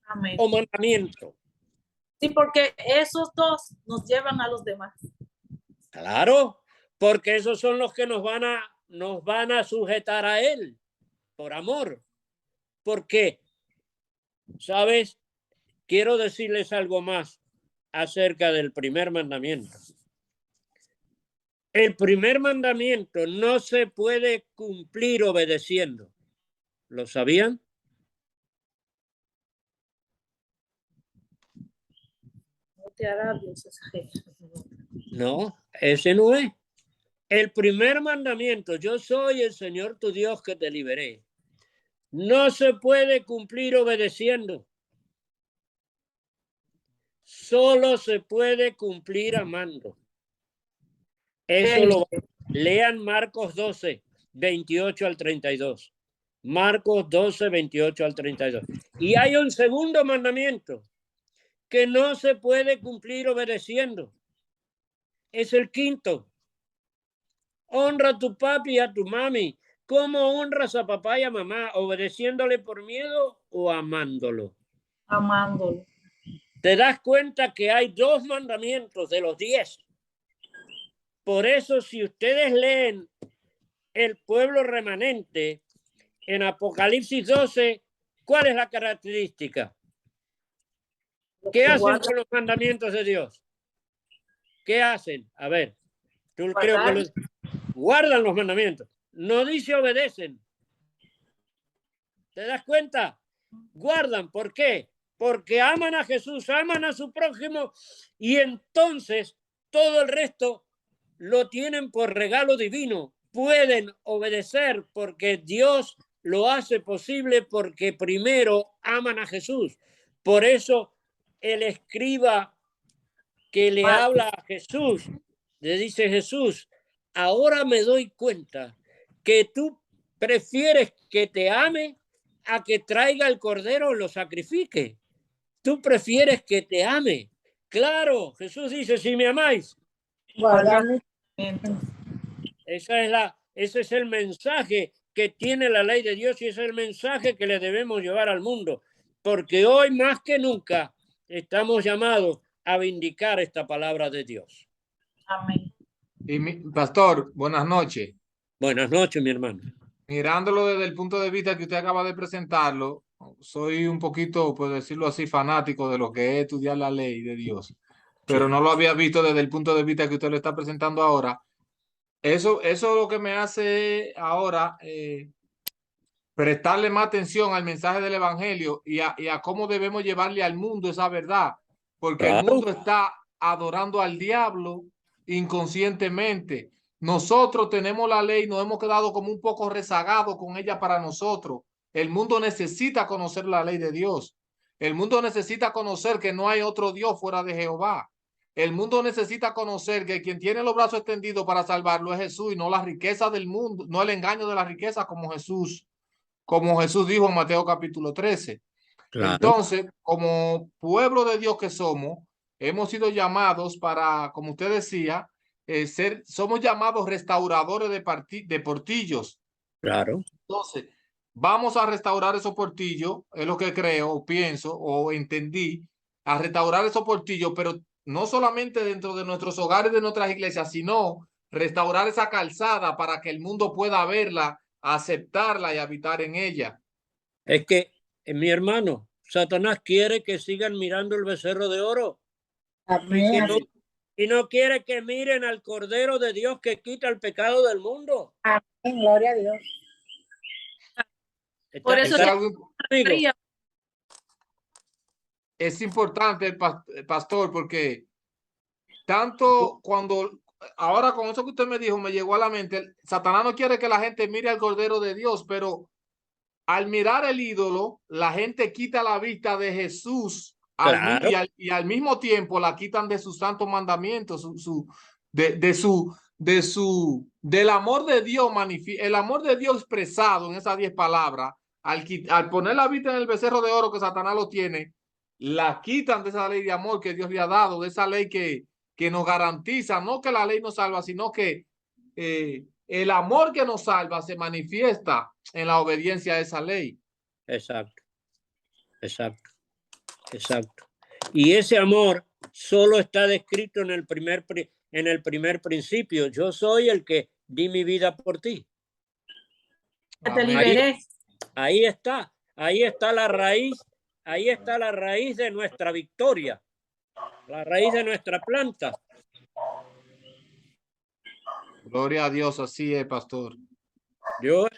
Amén. O mandamiento. Sí, porque esos dos nos llevan a los demás. Claro, porque esos son los que nos van a sujetar a Él por amor. Porque, ¿sabes? Quiero decirles algo más acerca del primer mandamiento. El primer mandamiento no se puede cumplir obedeciendo. ¿Lo sabían? No te hará Dios ajeno. No, ese no es. El primer mandamiento, yo soy el Señor tu Dios que te liberé. No se puede cumplir obedeciendo. Solo se puede cumplir amando. Eso lo lean Marcos 12, 28 al 32. Marcos 12, 28 al 32. Y hay un segundo mandamiento que no se puede cumplir obedeciendo. Es el quinto. Honra a tu papi y a tu mami. ¿Cómo honras a papá y a mamá? ¿Obedeciéndole por miedo o amándolo? Amándolo. Te das cuenta que hay 2 mandamientos de los 10. Por eso, si ustedes leen el pueblo remanente en Apocalipsis 12, ¿cuál es la característica? ¿Qué hacen con los mandamientos de Dios? ¿Qué hacen? A ver, yo creo que guardan los mandamientos. No dice obedecen. ¿Te das cuenta? Guardan. ¿Por qué? Porque aman a Jesús, aman a su prójimo y entonces todo el resto lo tienen por regalo divino. Pueden obedecer porque Dios lo hace posible porque primero aman a Jesús. Por eso el escriba que le habla a Jesús, le dice Jesús, ahora me doy cuenta que tú prefieres que te ame a que traiga el cordero y lo sacrifique. Tú prefieres que te ame. Claro, Jesús dice, si me amáis. Ese es el mensaje que tiene la ley de Dios y ese es el mensaje que le debemos llevar al mundo. Porque hoy más que nunca estamos llamados a vindicar esta palabra de Dios. Amén. Pastor, buenas noches. Buenas noches, mi hermano. Mirándolo desde el punto de vista que usted acaba de presentarlo, soy un poquito, por decirlo así, fanático de lo que es estudiar la ley de Dios, pero no lo había visto desde el punto de vista que usted lo está presentando ahora. Eso es lo que me hace ahora prestarle más atención al mensaje del Evangelio y a cómo debemos llevarle al mundo esa verdad, porque el mundo está adorando al diablo inconscientemente. Nosotros tenemos la ley, nos hemos quedado como un poco rezagados con ella para nosotros. El mundo necesita conocer la ley de Dios. El mundo necesita conocer que no hay otro Dios fuera de Jehová. El mundo necesita conocer que quien tiene los brazos extendidos para salvarlo es Jesús y no la riqueza del mundo, no el engaño de la riqueza como Jesús dijo en Mateo capítulo 13. Claro. Entonces, como pueblo de Dios que somos, hemos sido llamados para, como usted decía, somos llamados restauradores de portillos. Claro. Entonces, vamos a restaurar esos portillos, es lo que creo, o pienso, o entendí, a restaurar esos portillos, pero no solamente dentro de nuestros hogares, de nuestras iglesias, sino restaurar esa calzada para que el mundo pueda verla, aceptarla y habitar en ella. Es que, mi hermano, Satanás quiere que sigan mirando el becerro de oro. Amén. Y no quiere que miren al Cordero de Dios que quita el pecado del mundo. Amén, gloria a Dios. Por eso es importante, pastor, porque tanto cuando, ahora con eso que usted me dijo, me llegó a la mente, Satanás no quiere que la gente mire al Cordero de Dios, pero al mirar el ídolo, la gente quita la vista de Jesús Claro. y al mismo tiempo la quitan de sus santos mandamientos, del amor de Dios, el amor de Dios expresado en esas 10 palabras. Al poner la vista en el becerro de oro que Satanás lo tiene, la quitan de esa ley de amor que Dios le ha dado, de esa ley que nos garantiza, no que la ley nos salva, sino que el amor que nos salva se manifiesta en la obediencia a esa ley. Exacto, exacto, exacto. Y ese amor solo está descrito en el primer principio. Yo soy el que di mi vida por ti. Te liberé. Ahí está la raíz, ahí está la raíz de nuestra victoria, la raíz de nuestra planta. Gloria a Dios, así es, pastor. Yo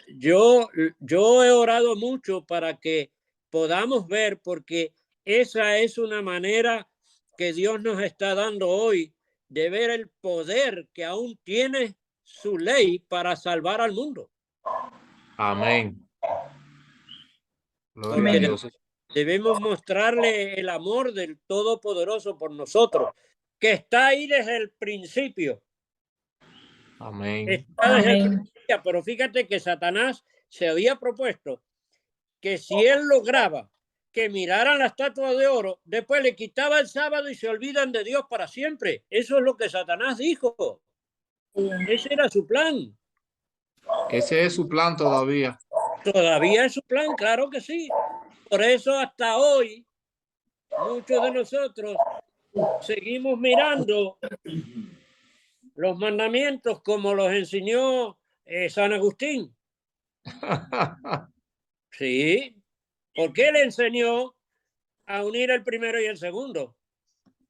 he orado mucho para que podamos ver, porque esa es una manera que Dios nos está dando hoy de ver el poder que aún tiene su ley para salvar al mundo. Amén. Gloria a Dios. Debemos mostrarle el amor del Todopoderoso por nosotros, que está ahí desde el principio. Amén. Está desde el principio, pero fíjate que Satanás se había propuesto que si él lograba que miraran la estatua de oro, después le quitaba el sábado y se olvidan de Dios para siempre. Eso es lo que Satanás dijo. Ese era su plan. Ese es su plan todavía. Todavía es su plan, claro que sí. Por eso hasta hoy muchos de nosotros seguimos mirando los mandamientos como los enseñó San Agustín. Sí, porque él enseñó a unir el primero y el segundo,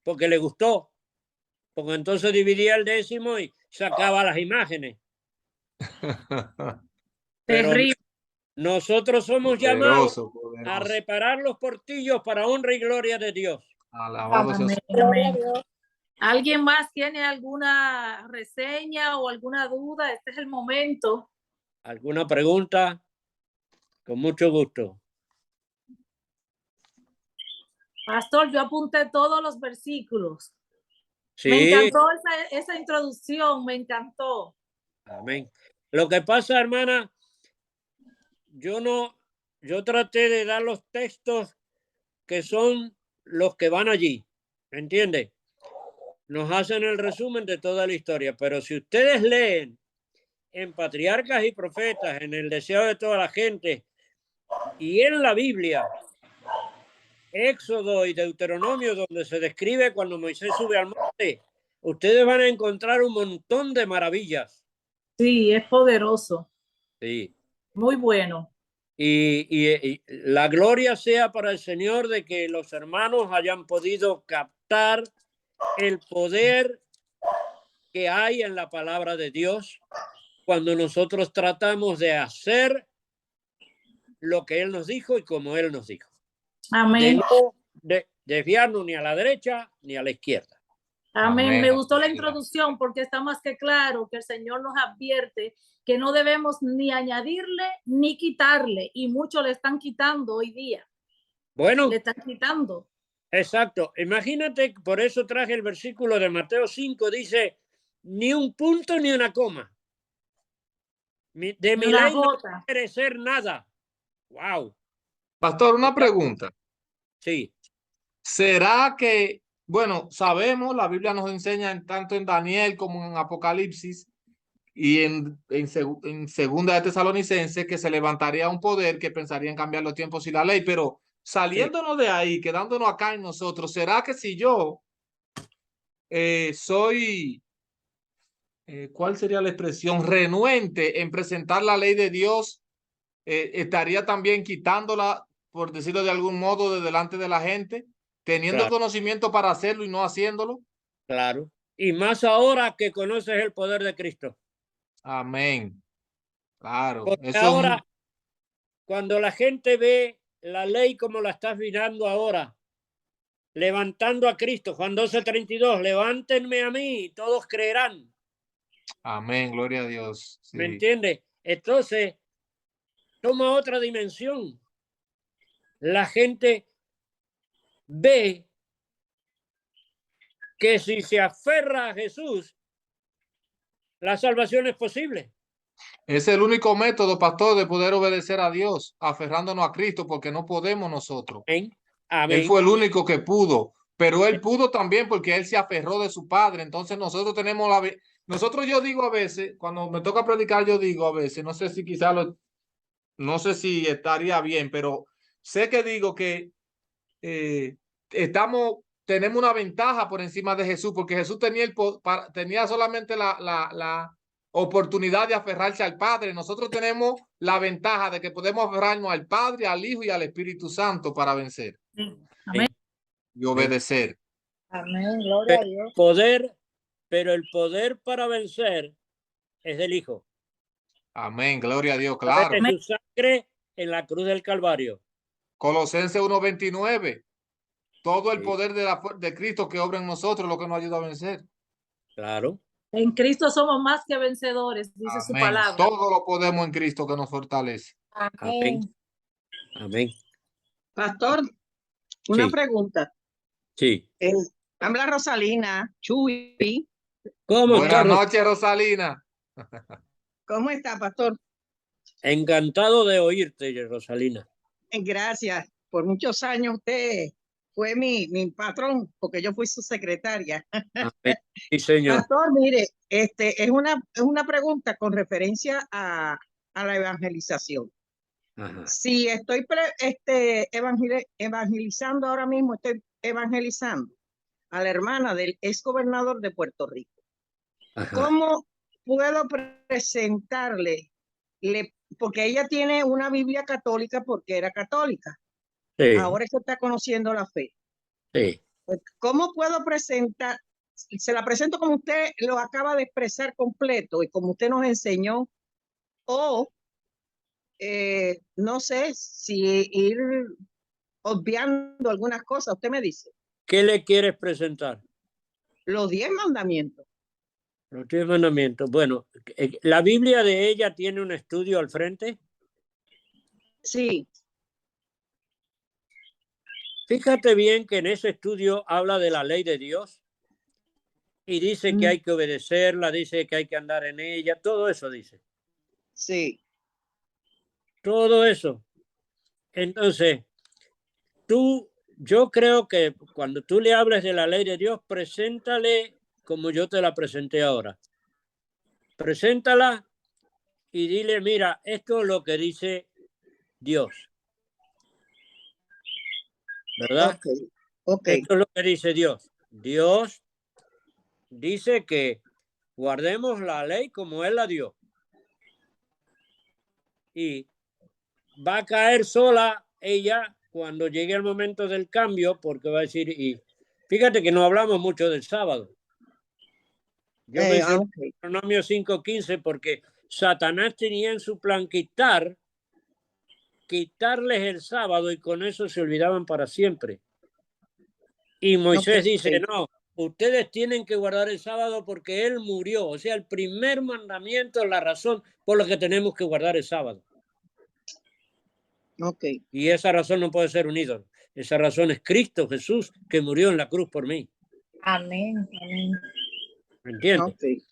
porque le gustó, porque entonces dividía el 10º y sacaba las imágenes. Pero Terrible. nosotros somos Poderoso, llamados poderoso. a reparar los portillos para honra y gloria de Dios. Alabado sea su Amén. ¿Alguien más tiene alguna reseña o alguna duda? Este es el momento. ¿Alguna pregunta? Con mucho gusto. Pastor, yo apunté todos los versículos. Sí. Me encantó esa introducción, me encantó. Amén. Lo que pasa, hermana, yo traté de dar los textos que son los que van allí, ¿me entiende? Nos hacen el resumen de toda la historia, pero si ustedes leen en Patriarcas y Profetas, en El deseo de toda la gente y en la Biblia, Éxodo y Deuteronomio, donde se describe cuando Moisés sube al monte, ustedes van a encontrar un montón de maravillas. Sí, es poderoso. Sí. Muy bueno. Y la gloria sea para el Señor de que los hermanos hayan podido captar el poder que hay en la palabra de Dios cuando nosotros tratamos de hacer lo que Él nos dijo y como Él nos dijo. Amén. De no desviarnos ni a la derecha ni a la izquierda. Amén. Amén. Me gustó la introducción porque está más que claro que el Señor nos advierte que no debemos ni añadirle ni quitarle, y muchos le están quitando hoy día. Bueno, le están quitando. Exacto. Imagínate, por eso traje el versículo de Mateo 5, dice, ni un punto ni una coma. De mi ley no quiere ser nada. Wow. Pastor, una pregunta. Sí. ¿Será que, bueno, sabemos, la Biblia nos enseña tanto en Daniel como en Apocalipsis y en Segunda de Tesalonicenses que se levantaría un poder que pensaría en cambiar los tiempos y la ley, pero saliéndonos de ahí, quedándonos acá en nosotros, ¿será que si yo soy, ¿cuál sería la expresión? Renuente en presentar la ley de Dios, estaría también quitándola, por decirlo de algún modo, de delante de la gente, teniendo conocimiento para hacerlo y no haciéndolo? Claro. Y más ahora que conoces el poder de Cristo. Amén. Claro. Porque eso ahora, cuando la gente ve la ley como la estás mirando ahora, levantando a Cristo, Juan 12:32, levántenme a mí, todos creerán. Amén, gloria a Dios. Sí. ¿Me entiendes? Entonces, toma otra dimensión. La gente ve que si se aferra a Jesús, la salvación es posible. Es el único método, pastor, de poder obedecer a Dios, aferrándonos a Cristo, porque no podemos nosotros. Amén. Él Amén. fue el único que pudo, pero él pudo también porque él se aferró de su padre. Entonces nosotros tenemos nosotros, yo digo a veces, cuando me toca predicar, yo digo a veces, no sé si quizás no sé si estaría bien, pero sé que digo que tenemos una ventaja por encima de Jesús, porque Jesús tenía solamente la oportunidad de aferrarse al Padre. Nosotros tenemos la ventaja de que podemos aferrarnos al Padre, al Hijo y al Espíritu Santo para vencer Amén. y obedecer. Amén, gloria a Dios. Pero el poder para vencer es del Hijo. Amén, gloria a Dios, A través claro. de su sangre en la cruz del Calvario. Colosenses 1:29. Todo el Sí. poder de Cristo que obra en nosotros, lo que nos ayuda a vencer. Claro. En Cristo somos más que vencedores, dice su Amén. palabra. Todo lo podemos en Cristo que nos fortalece. Amén. Amén. Pastor, una Sí. pregunta. Sí. Habla Rosalina, Chuy. ¿Cómo Buenas está? noches, Rosalina. ¿Cómo está, pastor? Encantado de oírte, Rosalina. Gracias. Por muchos años usted fue mi patrón, porque yo fui su secretaria. Amén. Sí, señor. Pastor, mire, es una pregunta con referencia a la evangelización. Ajá. Si estoy evangelizando ahora mismo, estoy evangelizando a la hermana del ex gobernador de Puerto Rico. Ajá. ¿Cómo puedo presentarle? Porque ella tiene una Biblia católica porque era católica. Sí. Ahora es que está conociendo la fe. Sí. ¿Cómo puedo presentar? Se la presento como usted lo acaba de expresar completo y como usted nos enseñó, o no sé si ir obviando algunas cosas. Usted me dice, ¿Qué le quieres presentar? los 10 mandamientos. Los 10 mandamientos. Bueno, la Biblia de ella tiene un estudio al frente. Sí, Fíjate bien que en ese estudio habla de la ley de Dios y dice que hay que obedecerla, dice que hay que andar en ella, todo eso dice. sí. Todo eso. Entonces, yo creo que cuando tú le hables de la ley de Dios, preséntale como yo te la presenté ahora. Preséntala y dile, mira, esto es lo que dice Dios. ¿Verdad? Okay. Esto es lo que dice Dios. Dios dice que guardemos la ley como Él la dio. Y va a caer sola ella cuando llegue el momento del cambio, porque va a decir, y fíjate que no hablamos mucho del sábado. Yo mencioné Deuteronomio 5:15 porque Satanás tenía en su plan quitarles el sábado y con eso se olvidaban para siempre. Y Moisés dice, no, ustedes tienen que guardar el sábado porque Él murió. O sea, el primer mandamiento es la razón por la que tenemos que guardar el sábado. Y esa razón no puede ser un ídolo. Esa razón es Cristo Jesús que murió en la cruz por mí. Amén, amén. ¿Me entiendes?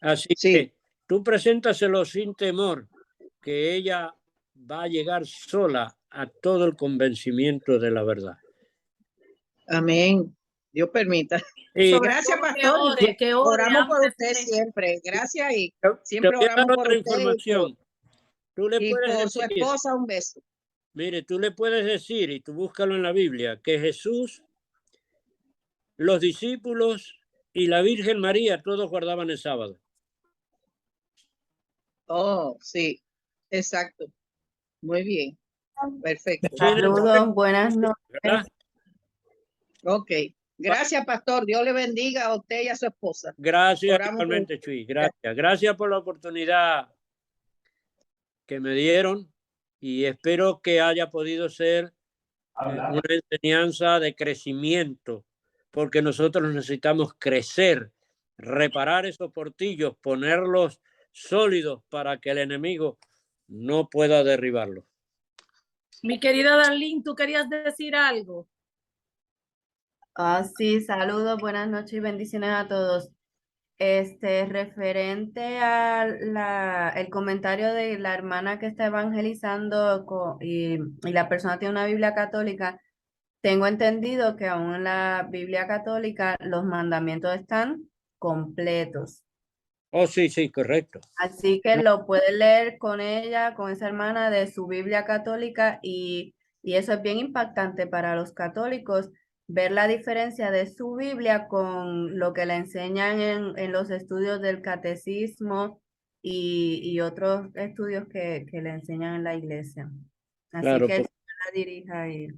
Así que tú preséntaselo sin temor, que ella va a llegar sola a todo el convencimiento de la verdad. Amén. Dios permita. Gracias, pastor. Que oramos por usted siempre. Gracias y siempre oramos por usted. Información. Tú le puedes por decir, su esposa un beso. Mire, tú le puedes decir, y tú búscalo en la Biblia, que Jesús, los discípulos y la Virgen María todos guardaban el sábado. Oh, sí, exacto. Muy bien. Perfecto. Saludos, buenas noches. ¿Verdad? Ok. Gracias, pastor. Dios le bendiga a usted y a su esposa. Gracias, igualmente, Chuy. Gracias. Gracias por la oportunidad que me dieron y espero que haya podido ser una enseñanza de crecimiento, porque nosotros necesitamos crecer, reparar esos portillos, ponerlos sólidos para que el enemigo no pueda derribarlos. Mi querida Darlene, ¿tú querías decir algo? Sí, saludos, buenas noches y bendiciones a todos. Referente a el comentario de la hermana que está evangelizando y la persona tiene una Biblia católica, tengo entendido que aún en la Biblia católica los mandamientos están completos. Oh, sí, sí, correcto. Así que lo puede leer con ella, con esa hermana de su Biblia católica y eso es bien impactante para los católicos, ver la diferencia de su Biblia con lo que le enseñan en los estudios del catecismo y otros estudios que le enseñan en la iglesia. Así Claro, que el Señor la dirija ahí.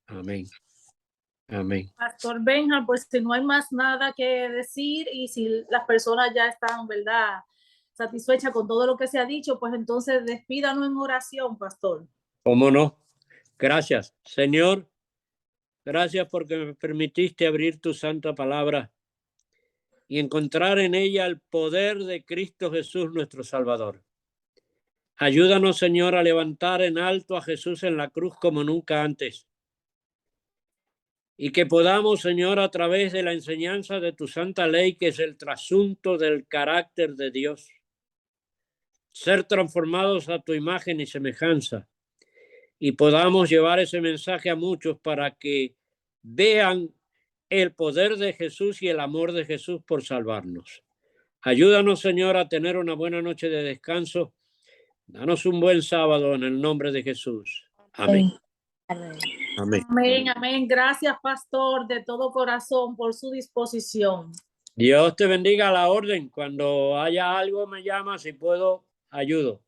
amén. Amén. Pastor Benja, pues si no hay más nada que decir y si las personas ya están, ¿verdad?, satisfechas con todo lo que se ha dicho, pues entonces despídanos en oración, pastor. ¿Cómo no? Gracias, Señor. Gracias porque me permitiste abrir tu santa palabra y encontrar en ella el poder de Cristo Jesús, nuestro Salvador. Ayúdanos, Señor, a levantar en alto a Jesús en la cruz como nunca antes. Y que podamos, Señor, a través de la enseñanza de tu santa ley, que es el trasunto del carácter de Dios, ser transformados a tu imagen y semejanza, y podamos llevar ese mensaje a muchos para que vean el poder de Jesús y el amor de Jesús por salvarnos. Ayúdanos, Señor, a tener una buena noche de descanso. Danos un buen sábado en el nombre de Jesús. Amén. Amén. Amén, amén. Gracias, pastor, de todo corazón por su disposición. Dios te bendiga a la orden. Cuando haya algo me llama, si puedo, ayudo.